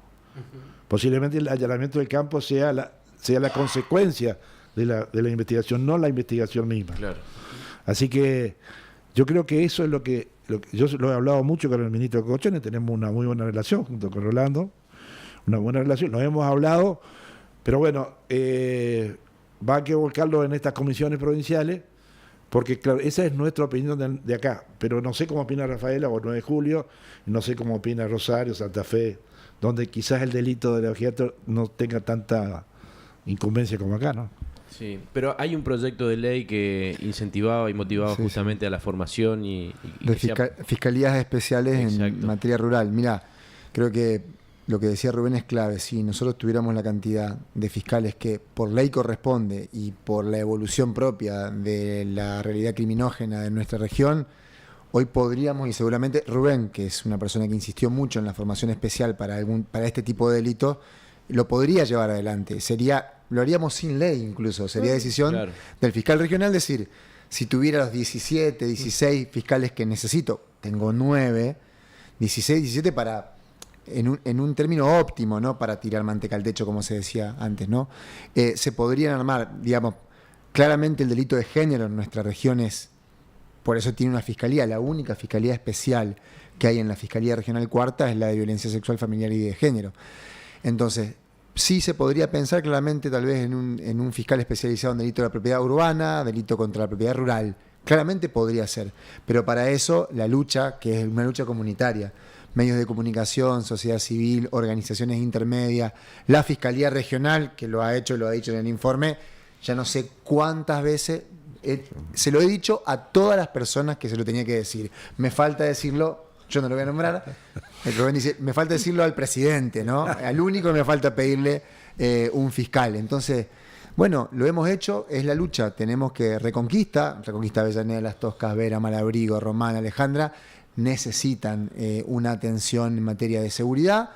Posiblemente el allanamiento del campo sea la consecuencia de la investigación, no la investigación misma. Claro. Así que yo creo que eso es lo que yo lo he hablado mucho con el ministro Cochone, tenemos una muy buena relación junto con Rolando, una buena relación, nos hemos hablado, pero bueno, va a que volcarlo en estas comisiones provinciales, porque claro, esa es nuestra opinión de acá, pero no sé cómo opina Rafaela o 9 de julio, no sé cómo opina Rosario, Santa Fe, donde quizás el delito del agiato no tenga tanta incumbencia como acá, ¿no? Sí, pero hay un proyecto de ley que incentivaba y motivaba justamente a la formación y de fiscalías especiales. Exacto. En materia rural. Mira, creo que lo que decía Rubén es clave. Si nosotros tuviéramos la cantidad de fiscales que por ley corresponde y por la evolución propia de la realidad criminógena de nuestra región, hoy podríamos, y seguramente Rubén, que es una persona que insistió mucho en la formación especial para este tipo de delitos, lo podría llevar adelante. Lo haríamos sin ley incluso, sería decisión del fiscal regional decir, si tuviera los 17, 16 fiscales que necesito, tengo 9, 16, 17 para, en un término óptimo, ¿no? Para tirar manteca al techo, como se decía antes, ¿no? Se podrían armar, digamos, claramente el delito de género en nuestra región es, por eso tiene una fiscalía, la única fiscalía especial que hay en la Fiscalía Regional Cuarta es la de violencia sexual familiar y de género. Entonces, sí se podría pensar claramente tal vez en un fiscal especializado en delito de la propiedad urbana, delito contra la propiedad rural. Claramente podría ser, pero para eso la lucha, que es una lucha comunitaria, medios de comunicación, sociedad civil, organizaciones intermedias, la Fiscalía Regional, que lo ha dicho en el informe, ya no sé cuántas veces, se lo he dicho a todas las personas que se lo tenía que decir. Me falta decirlo, yo no lo voy a nombrar, el Rubén dice, me falta decirlo al presidente, ¿no? Al único que me falta pedirle un fiscal. Entonces, bueno, lo hemos hecho, es la lucha. Tenemos que Reconquista Avellaneda, Las Toscas, Vera, Malabrigo, Román, Alejandra, necesitan una atención en materia de seguridad,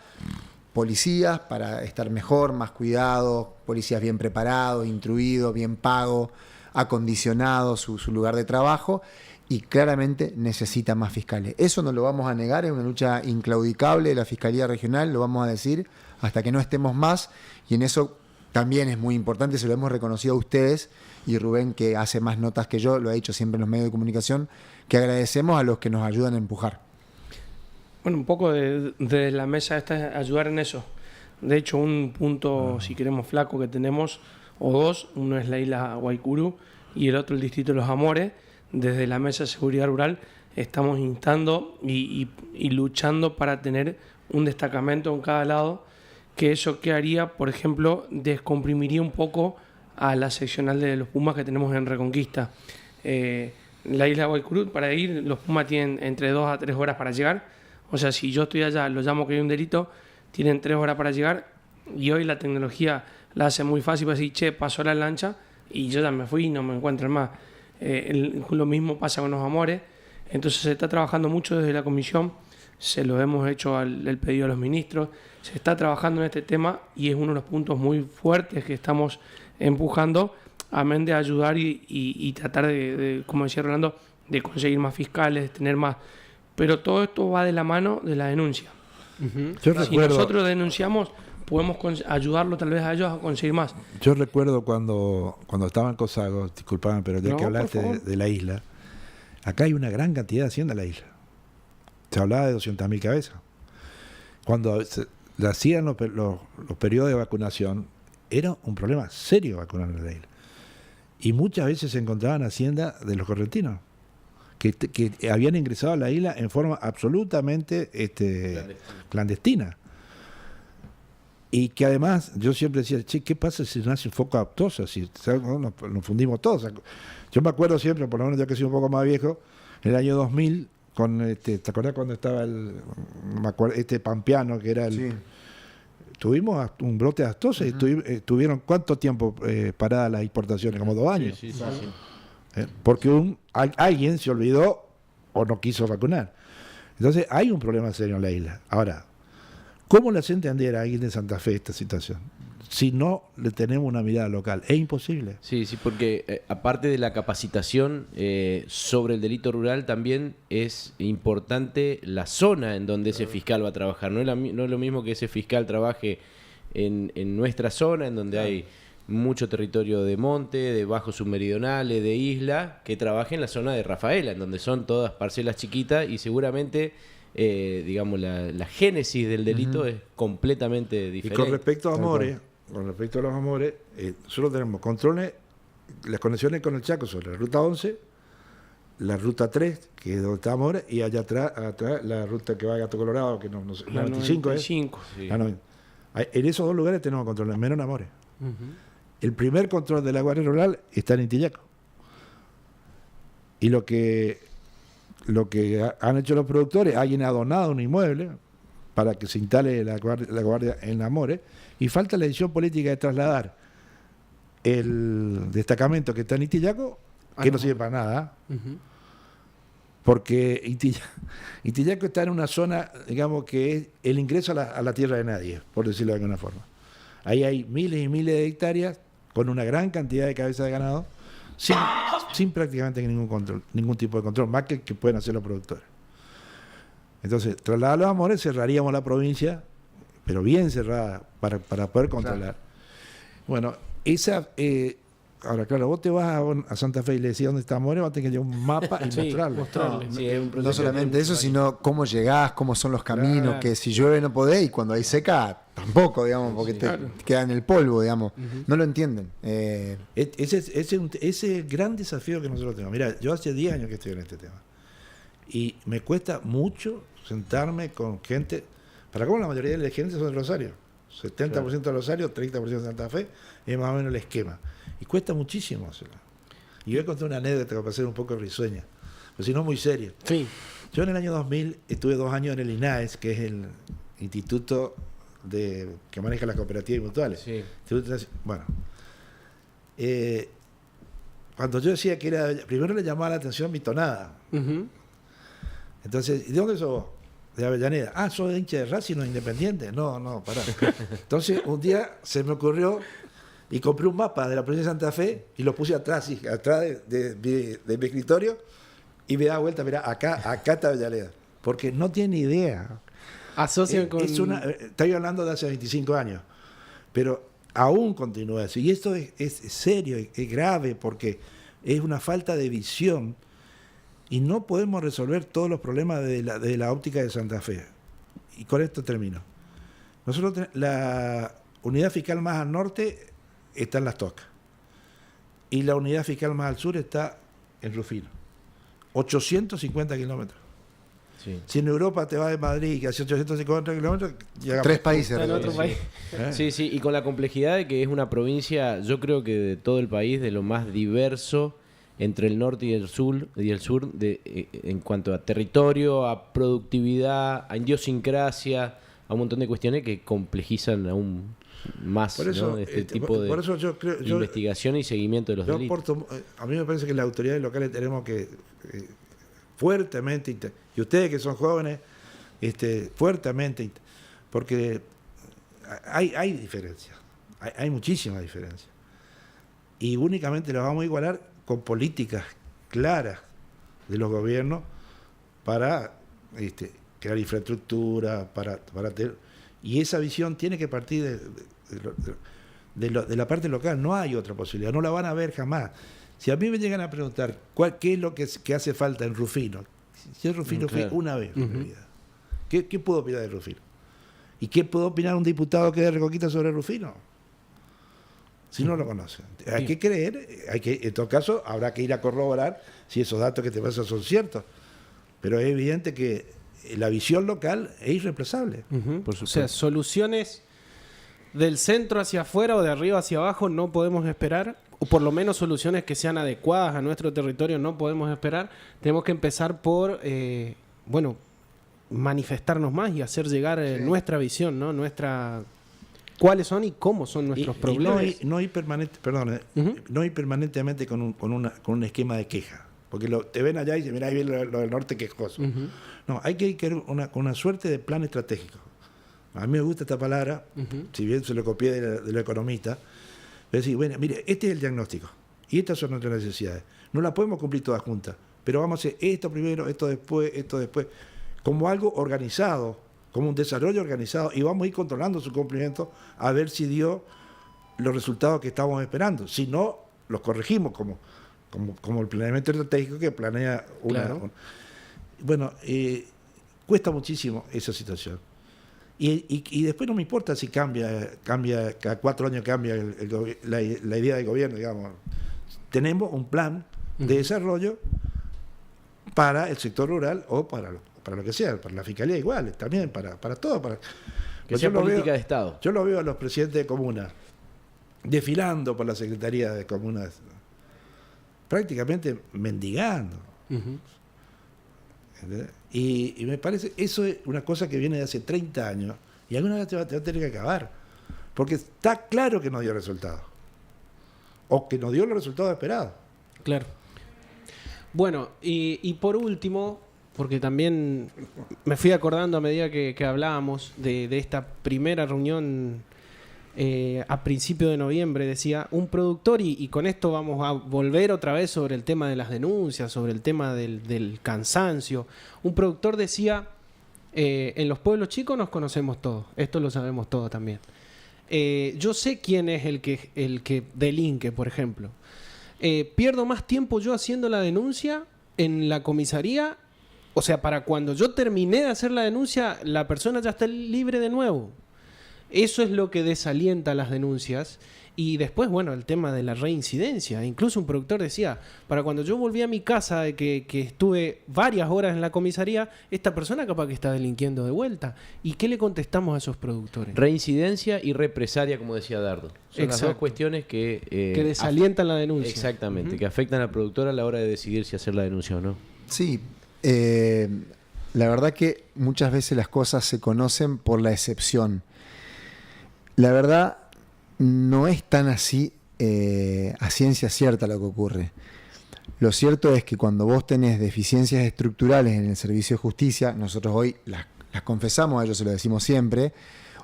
policías para estar mejor, más cuidados, policías bien preparados, instruidos, bien pagos, acondicionados su lugar de trabajo, y claramente necesita más fiscales. Eso no lo vamos a negar, es una lucha inclaudicable de la Fiscalía Regional, lo vamos a decir hasta que no estemos más, y en eso también es muy importante, se lo hemos reconocido a ustedes, y Rubén, que hace más notas que yo, lo ha dicho siempre en los medios de comunicación, que agradecemos a los que nos ayudan a empujar. Bueno, un poco de la mesa esta es ayudar en eso. De hecho, un punto, si queremos, flaco que tenemos, o dos, uno es la isla Guaycurú y el otro el distrito de Los Amores. Desde la Mesa de Seguridad Rural estamos instando y luchando para tener un destacamento en cada lado, que eso que haría, por ejemplo, descomprimiría un poco a la seccional de los Pumas que tenemos en Reconquista. La isla Guaycurú, para ir, los Pumas tienen entre 2 a 3 horas para llegar. O sea, si yo estoy allá, lo llamo que hay un delito, tienen 3 horas para llegar, y hoy la tecnología la hace muy fácil para decir, che, pasó la lancha y yo ya me fui y no me encuentran más. Lo mismo pasa con Los Amores. Entonces se está trabajando mucho desde la comisión, se lo hemos hecho el pedido a los ministros, se está trabajando en este tema y es uno de los puntos muy fuertes que estamos empujando, amén de ayudar y tratar de, como decía Rolando, de conseguir más fiscales, de tener más. Pero todo esto va de la mano de la denuncia. Yo si recuerdo... nosotros denunciamos, podemos ayudarlo tal vez a ellos a conseguir más. Yo recuerdo cuando estaba en Cosago, disculpame, pero ya No, que por hablaste favor. de la isla, acá hay una gran cantidad de hacienda en la isla. Se hablaba de 200.000 cabezas. Cuando se hacían los periodos de vacunación, era un problema serio vacunar en la isla. Y muchas veces se encontraban haciendas de los correntinos, que habían ingresado a la isla en forma absolutamente clandestina. Y que además, yo siempre decía, che, ¿qué pasa si nace un foco aptosa? Si nos fundimos todos. Yo me acuerdo siempre, por lo menos yo que soy un poco más viejo, en el año 2000, ¿te acordás cuando estaba Pampeano, que era el... Sí. Tuvimos un brote de aftosa y tuvieron ¿cuánto tiempo paradas las exportaciones? Como 2 años. Sí. Porque alguien se olvidó o no quiso vacunar. Entonces hay un problema serio en la isla. Ahora, ¿cómo le hace entender a alguien de Santa Fe esta situación? Si no le tenemos una mirada local, es imposible. Sí, porque aparte de la capacitación sobre el delito rural, también es importante la zona en donde ese fiscal va a trabajar. No es lo mismo que ese fiscal trabaje en nuestra zona, en donde hay mucho territorio de monte, de bajos submeridionales, de isla, que trabaje en la zona de Rafaela, en donde son todas parcelas chiquitas y seguramente... digamos, la génesis del delito es completamente Y diferente. con respecto a Amores, los Amores, nosotros tenemos controles, las conexiones con el Chaco sobre la ruta 11, la ruta 3, que es donde está Amores, y allá atrás la ruta que va a Gato Colorado, que no sé, la 95 es. Sí. La 90. En esos 2 lugares tenemos controles, menos en Amores. El primer control de la Guardia Rural está en Intillaco. Y lo que han hecho los productores, alguien ha donado un inmueble para que se instale la guardia en Amores, y falta la decisión política de trasladar el destacamento que está en Intillaco, que no sirve para nada, porque Intillaco está en una zona, digamos, que es el ingreso a la tierra de nadie, por decirlo de alguna forma. Ahí hay miles y miles de hectáreas con una gran cantidad de cabezas de ganado, sin prácticamente ningún control, ningún tipo de control, más que el que pueden hacer los productores. Entonces, trasladarlos a Amores, cerraríamos la provincia, pero bien cerrada, para poder controlar. Claro. Bueno, ahora claro, vos te vas a Santa Fe y le decís dónde está Amores, vas a tener que llevar un mapa y mostrarlo. No solamente eso, sino cómo llegás, cómo son los caminos, claro. Que si llueve no podés y cuando hay seca tampoco, digamos, porque te queda en el polvo, digamos. No lo entienden. Ese es el gran desafío que nosotros tenemos. Mira, yo hace 10 años que estoy en este tema y me cuesta mucho sentarme con gente, para cómo la mayoría de la gente son de Rosario, 70% de Rosario, 30% de Santa Fe, es más o menos el esquema. Y cuesta muchísimo hacerlo. Y voy a contar una anécdota que va a ser un poco risueña, pero si no muy seria. Sí. Yo en el año 2000 estuve 2 años en el INAES, que es el instituto que maneja las cooperativas y mutuales. Sí. Bueno, cuando yo decía que era, primero le llamaba la atención mi tonada. Entonces, ¿y de dónde sos vos? De Avellaneda. Ah, ¿sos hincha de Racing, no independiente? No, pará. Entonces, un día se me ocurrió y compré un mapa de la provincia de Santa Fe y lo puse atrás de mi escritorio y me da vuelta, mirá, acá está Avellaneda. Porque no tiene idea. Asocian con... Estoy hablando de hace 25 años, pero aún continúa eso. Y esto es serio, es grave, porque es una falta de visión y no podemos resolver todos los problemas de la óptica de Santa Fe. Y con esto termino. Nosotros la unidad fiscal más al norte está en Las Toscas y la unidad fiscal más al sur está en Rufino. 850 kilómetros. Sí. Si en Europa te vas de Madrid, que hace 850 kilómetros, llegamos 3 países. En otro país. Sí, y con la complejidad de que es una provincia, yo creo que de todo el país, de lo más diverso entre el norte y el sur, en cuanto a territorio, a productividad, a idiosincrasia, a un montón de cuestiones que complejizan aún más, por eso, ¿no? Este tipo de investigación y seguimiento de los delitos. A mí me parece que las autoridades locales tenemos que fuertemente, y ustedes que son jóvenes, fuertemente, porque hay diferencias, hay muchísimas diferencias, y únicamente las vamos a igualar con políticas claras de los gobiernos para crear infraestructura, para tener, Y esa visión tiene que partir de la parte local. No hay otra posibilidad, no la van a ver jamás. Si a mí me llegan a preguntar qué es lo que hace falta en Rufino, si yo Rufino fui una vez en mi vida, ¿qué puedo opinar de Rufino? ¿Y qué puedo opinar un diputado que de Reconquista sobre Rufino? Si no lo conocen. Hay que creer, en todo caso habrá que ir a corroborar si esos datos que te pasan son ciertos. Pero es evidente que la visión local es irreemplazable. Por supuesto. O sea, soluciones del centro hacia afuera o de arriba hacia abajo no podemos esperar, o por lo menos soluciones que sean adecuadas a nuestro territorio no podemos esperar. Tenemos que empezar por, manifestarnos más y hacer llegar nuestra visión, ¿no? Cuáles son y cómo son nuestros problemas. Y no ir permanentemente con un esquema de queja. Porque te ven allá y dicen, mira, ahí viene lo del norte quejoso. No, hay que ir con una suerte de plan estratégico. A mí me gusta esta palabra, si bien se lo copié de los economistas. Es decir, bueno, mire, este es el diagnóstico y estas son nuestras necesidades. No las podemos cumplir todas juntas, pero vamos a hacer esto primero, esto después, como algo organizado, como un desarrollo organizado, y vamos a ir controlando su cumplimiento a ver si dio los resultados que estábamos esperando. Si no, los corregimos como el planeamiento estratégico que planea cuesta muchísimo esa situación. Y después no me importa si cambia cada 4 años cambia la idea de gobierno, digamos. Tenemos un plan de desarrollo para el sector rural o para lo que sea, para la fiscalía igual, también para todo. Que sea política de Estado. Yo lo veo a los presidentes de comunas desfilando por la Secretaría de Comunas, prácticamente mendigando. Y me parece, eso es una cosa que viene de hace 30 años y alguna vez te va a tener que acabar, porque está claro que no dio resultados o que no dio los resultados esperados. Claro. Bueno, y por último, porque también me fui acordando a medida que hablábamos de esta primera reunión a principio de noviembre, decía un productor, y con esto vamos a volver otra vez sobre el tema de las denuncias, sobre el tema del cansancio. Un productor decía, en los pueblos chicos nos conocemos todos, esto lo sabemos todos también. Yo sé quién es el que delinque, por ejemplo. Pierdo más tiempo yo haciendo la denuncia en la comisaría, o sea, para cuando yo terminé de hacer la denuncia, la persona ya está libre de nuevo. Eso es lo que desalienta las denuncias. Y después, bueno, el tema de la reincidencia. Incluso un productor decía, para cuando yo volví a mi casa, que estuve varias horas en la comisaría, esta persona capaz que está delinquiendo de vuelta. ¿Y qué le contestamos a esos productores? Reincidencia y represalia, como decía Dardo. Son las dos cuestiones que desalientan la denuncia. Exactamente, que afectan al productor a la hora de decidir si hacer la denuncia o no. Sí, la verdad que muchas veces las cosas se conocen por la excepción. La verdad no es tan así a ciencia cierta lo que ocurre. Lo cierto es que cuando vos tenés deficiencias estructurales en el servicio de justicia, nosotros hoy las confesamos, a ellos se lo decimos siempre,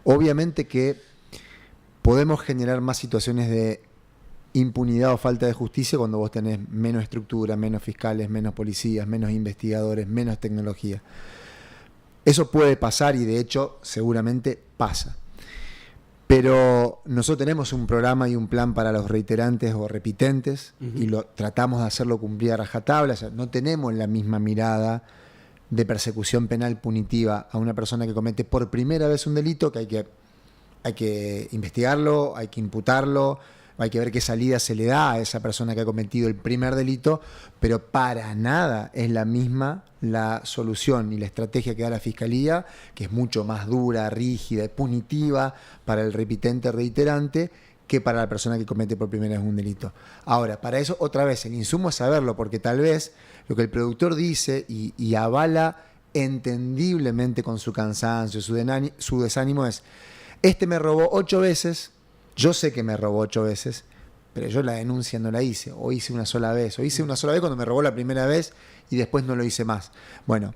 obviamente que podemos generar más situaciones de impunidad o falta de justicia cuando vos tenés menos estructura, menos fiscales, menos policías, menos investigadores, menos tecnología. Eso puede pasar y de hecho seguramente pasa. Pero nosotros tenemos un programa y un plan para los reiterantes o repitentes y tratamos de hacerlo cumplir a rajatabla. O sea, no tenemos la misma mirada de persecución penal punitiva a una persona que comete por primera vez un delito, que hay que investigarlo, hay que imputarlo, hay que ver qué salida se le da a esa persona que ha cometido el primer delito, pero para nada es la misma la solución y la estrategia que da la Fiscalía, que es mucho más dura, rígida y punitiva para el repitente reiterante que para la persona que comete por primera vez un delito. Ahora, para eso, otra vez, el insumo es saberlo, porque tal vez lo que el productor dice y avala entendiblemente con su cansancio, su desánimo es, este me robó 8 veces, yo sé que me robó 8 veces, pero yo la denuncia no la hice, o hice una sola vez, cuando me robó la primera vez y después no lo hice más. Bueno,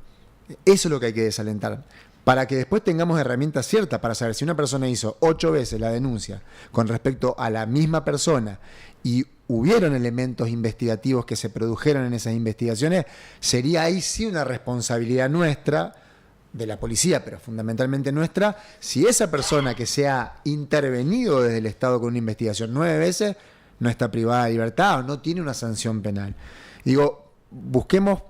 eso es lo que hay que desalentar, para que después tengamos herramientas ciertas para saber si una persona hizo 8 veces la denuncia con respecto a la misma persona y hubieron elementos investigativos que se produjeron en esas investigaciones, sería ahí sí una responsabilidad nuestra de la policía, pero fundamentalmente nuestra, si esa persona que se ha intervenido desde el Estado con una investigación 9 veces no está privada de libertad o no tiene una sanción penal. Digo, busquemos,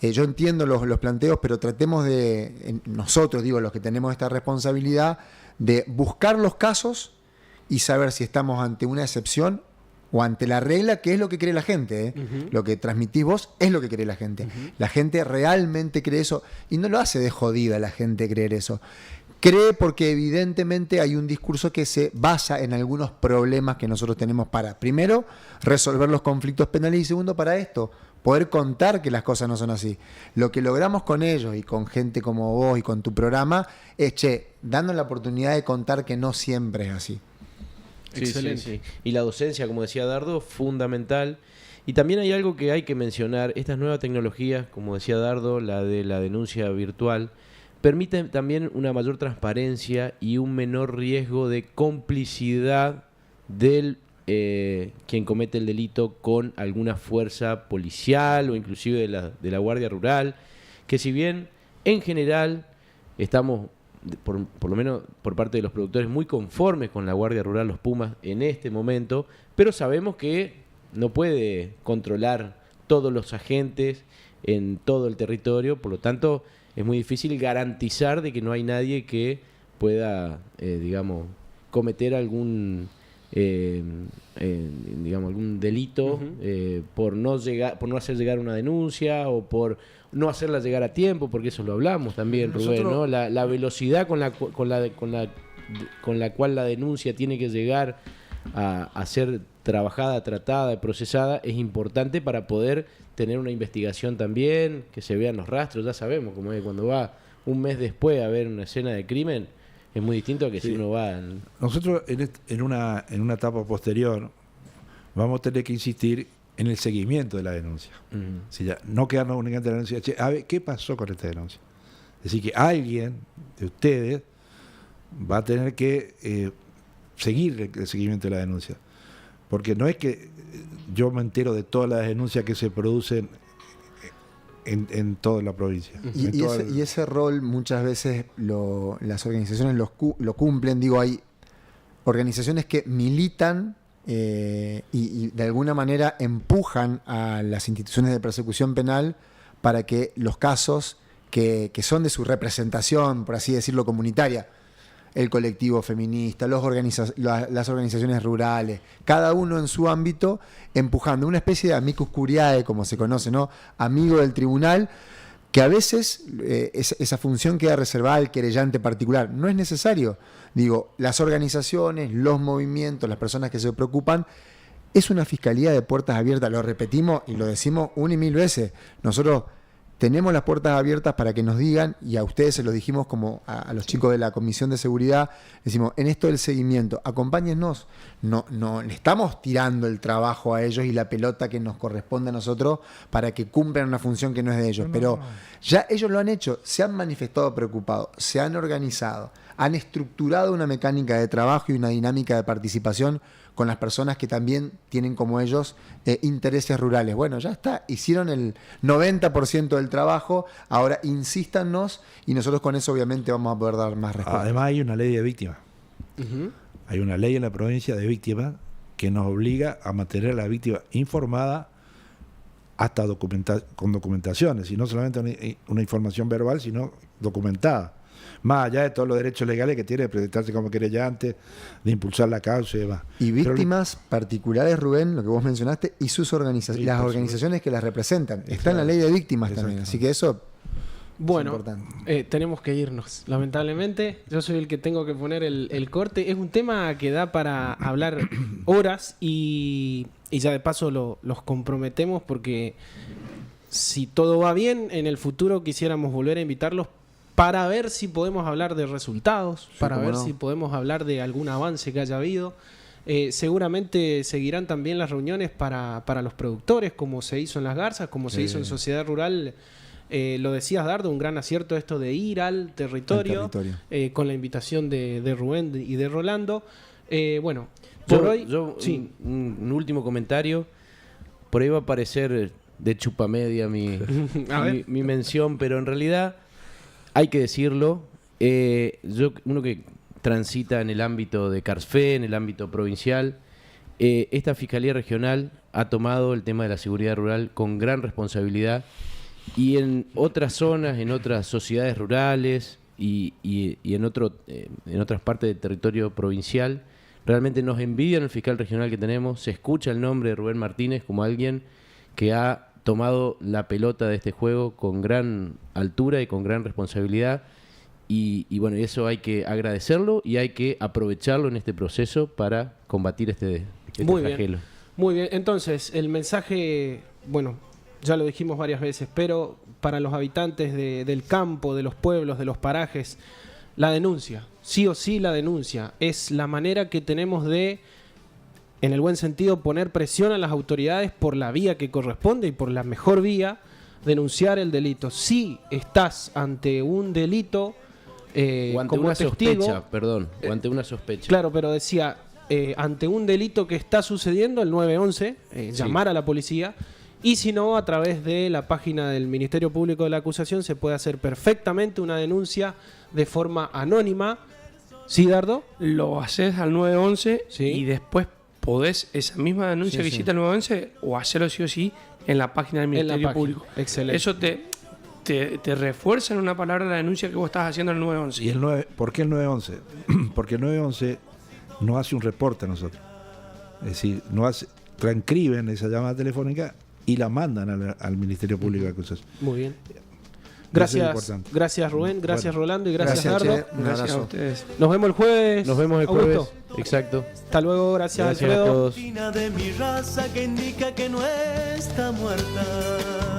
yo entiendo los planteos, pero tratemos de, nosotros, digo, los que tenemos esta responsabilidad, de buscar los casos y saber si estamos ante una excepción o ante la regla, que es lo que cree la gente. Lo que transmitís vos es lo que cree la gente. La gente realmente cree eso y no lo hace de jodida la gente creer eso. Cree porque evidentemente hay un discurso que se basa en algunos problemas que nosotros tenemos para, primero, resolver los conflictos penales y segundo, para esto, poder contar que las cosas no son así. Lo que logramos con ellos y con gente como vos y con tu programa es, dando la oportunidad de contar que no siempre es así. Sí, Excelente. sí, sí. Y la docencia, como decía Dardo, fundamental. Y también hay algo que hay que mencionar, estas nuevas tecnologías, como decía Dardo, la de la denuncia virtual, permiten también una mayor transparencia y un menor riesgo de complicidad del quien comete el delito con alguna fuerza policial o inclusive de la Guardia Rural, que si bien en general estamos, por lo menos por parte de los productores, muy conformes con la Guardia Rural, los Pumas, en este momento, pero sabemos que no puede controlar todos los agentes en todo el territorio, por lo tanto es muy difícil garantizar de que no hay nadie que pueda, digamos, cometer algún algún delito por no hacer llegar una denuncia o por no hacerla llegar a tiempo, porque eso lo hablamos también, Rubén, ¿no? La velocidad con la cual la denuncia tiene que llegar a ser trabajada, tratada, procesada, es importante para poder tener una investigación también, que se vean los rastros. Ya sabemos cómo es cuando va un mes después a ver una escena de crimen, es muy distinto a que si uno va... Nosotros en una etapa posterior vamos a tener que insistir en el seguimiento de la denuncia. Si ya, no quedarnos únicamente en la denuncia, a ver, ¿qué pasó con esta denuncia? Es decir, que alguien de ustedes va a tener que seguir el seguimiento de la denuncia. Porque no es que yo me entero de todas las denuncias que se producen en toda la provincia. Y ese rol muchas veces las organizaciones lo cumplen. Digo, hay organizaciones que militan y de alguna manera empujan a las instituciones de persecución penal para que los casos que son de su representación, por así decirlo, comunitaria, el colectivo feminista, las organizaciones rurales, cada uno en su ámbito, empujando una especie de amicus curiae, como se conoce, ¿no? Amigo del tribunal, que a veces esa función queda reservada al querellante particular. No es necesario. Digo, las organizaciones, los movimientos, las personas que se preocupan, es una fiscalía de puertas abiertas. Lo repetimos y lo decimos 1 y 1000 veces. Nosotros tenemos las puertas abiertas para que nos digan, y a ustedes se lo dijimos como a los chicos de la Comisión de Seguridad, decimos, en esto del seguimiento, acompáñennos, no le estamos tirando el trabajo a ellos y la pelota que nos corresponde a nosotros para que cumplan una función que no es de ellos, pero ya ellos lo han hecho, se han manifestado preocupados, se han organizado, han estructurado una mecánica de trabajo y una dinámica de participación con las personas que también tienen como ellos intereses rurales. Bueno, ya está, hicieron el 90% del trabajo, ahora insístanos y nosotros con eso obviamente vamos a poder dar más respuestas. Además hay una ley de víctimas. Hay una ley en la provincia de víctimas que nos obliga a mantener a la víctima informada hasta con documentaciones, y no solamente una información verbal, sino documentada. Más allá de todos los derechos legales que tiene de presentarse como querellante, de impulsar la causa y demás. Y víctimas particulares, Rubén, lo que vos mencionaste, y sus organizaciones, las organizaciones que las representan. Está en la ley de víctimas también, así que eso bueno, es importante. Tenemos que irnos, lamentablemente. Yo soy el que tengo que poner el corte. Es un tema que da para hablar horas y ya de paso los comprometemos porque si todo va bien, en el futuro quisiéramos volver a invitarlos para ver si podemos hablar de resultados, para ver si podemos hablar de algún avance que haya habido. Seguramente seguirán también las reuniones para los productores, como se hizo en Las Garzas, como se hizo en Sociedad Rural. Lo decías, Dardo, un gran acierto esto de ir al territorio. Con la invitación de Rubén y de Rolando. Bueno, por hoy... sí. un último comentario. Por ahí va a parecer de chupamedia mi mención, pero en realidad... hay que decirlo, uno que transita en el ámbito de Carsfe, en el ámbito provincial, esta Fiscalía Regional ha tomado el tema de la seguridad rural con gran responsabilidad, y en otras zonas, en otras sociedades rurales y en otras partes del territorio provincial, realmente nos envidian el fiscal regional que tenemos. Se escucha el nombre de Rubén Martínez como alguien que ha tomado la pelota de este juego con gran altura y con gran responsabilidad, y bueno, eso hay que agradecerlo y hay que aprovecharlo en este proceso para combatir este flagelo. Muy bien, entonces el mensaje, bueno, ya lo dijimos varias veces, pero para los habitantes del campo, de los pueblos, de los parajes, la denuncia, sí o sí la denuncia, es la manera que tenemos de, en el buen sentido, poner presión a las autoridades por la vía que corresponde y por la mejor vía, denunciar el delito. Si estás ante un delito, o ante como una testigo, sospecha, o ante una sospecha. Claro, pero decía, ante un delito que está sucediendo, el 911, llamar a la policía, y si no, a través de la página del Ministerio Público de la Acusación se puede hacer perfectamente una denuncia de forma anónima. ¿Sí, Dardo? Lo haces al 911 Sí. y después podés esa misma denuncia que hiciste al 911 o hacerlo sí o sí en la página del En la Ministerio página. Público. Excelente. Eso te refuerza en una palabra la denuncia que vos estás haciendo al 911. ¿Y por qué el 911? Porque el 911 no hace un reporte a nosotros. Es decir, transcriben esa llamada telefónica y la mandan al Ministerio Público de Acusación. Muy bien. Eso es Gracias, importante. gracias Rubén, gracias Bueno. Rolando y gracias Gracias, Dardo. Che. Un Gracias a abrazo. ustedes. Nos vemos el jueves. Nos vemos el Augusto. jueves. Exacto. Hasta luego, gracias Gracias a Alfredo. todos. De mi raza que indica que no está muerta.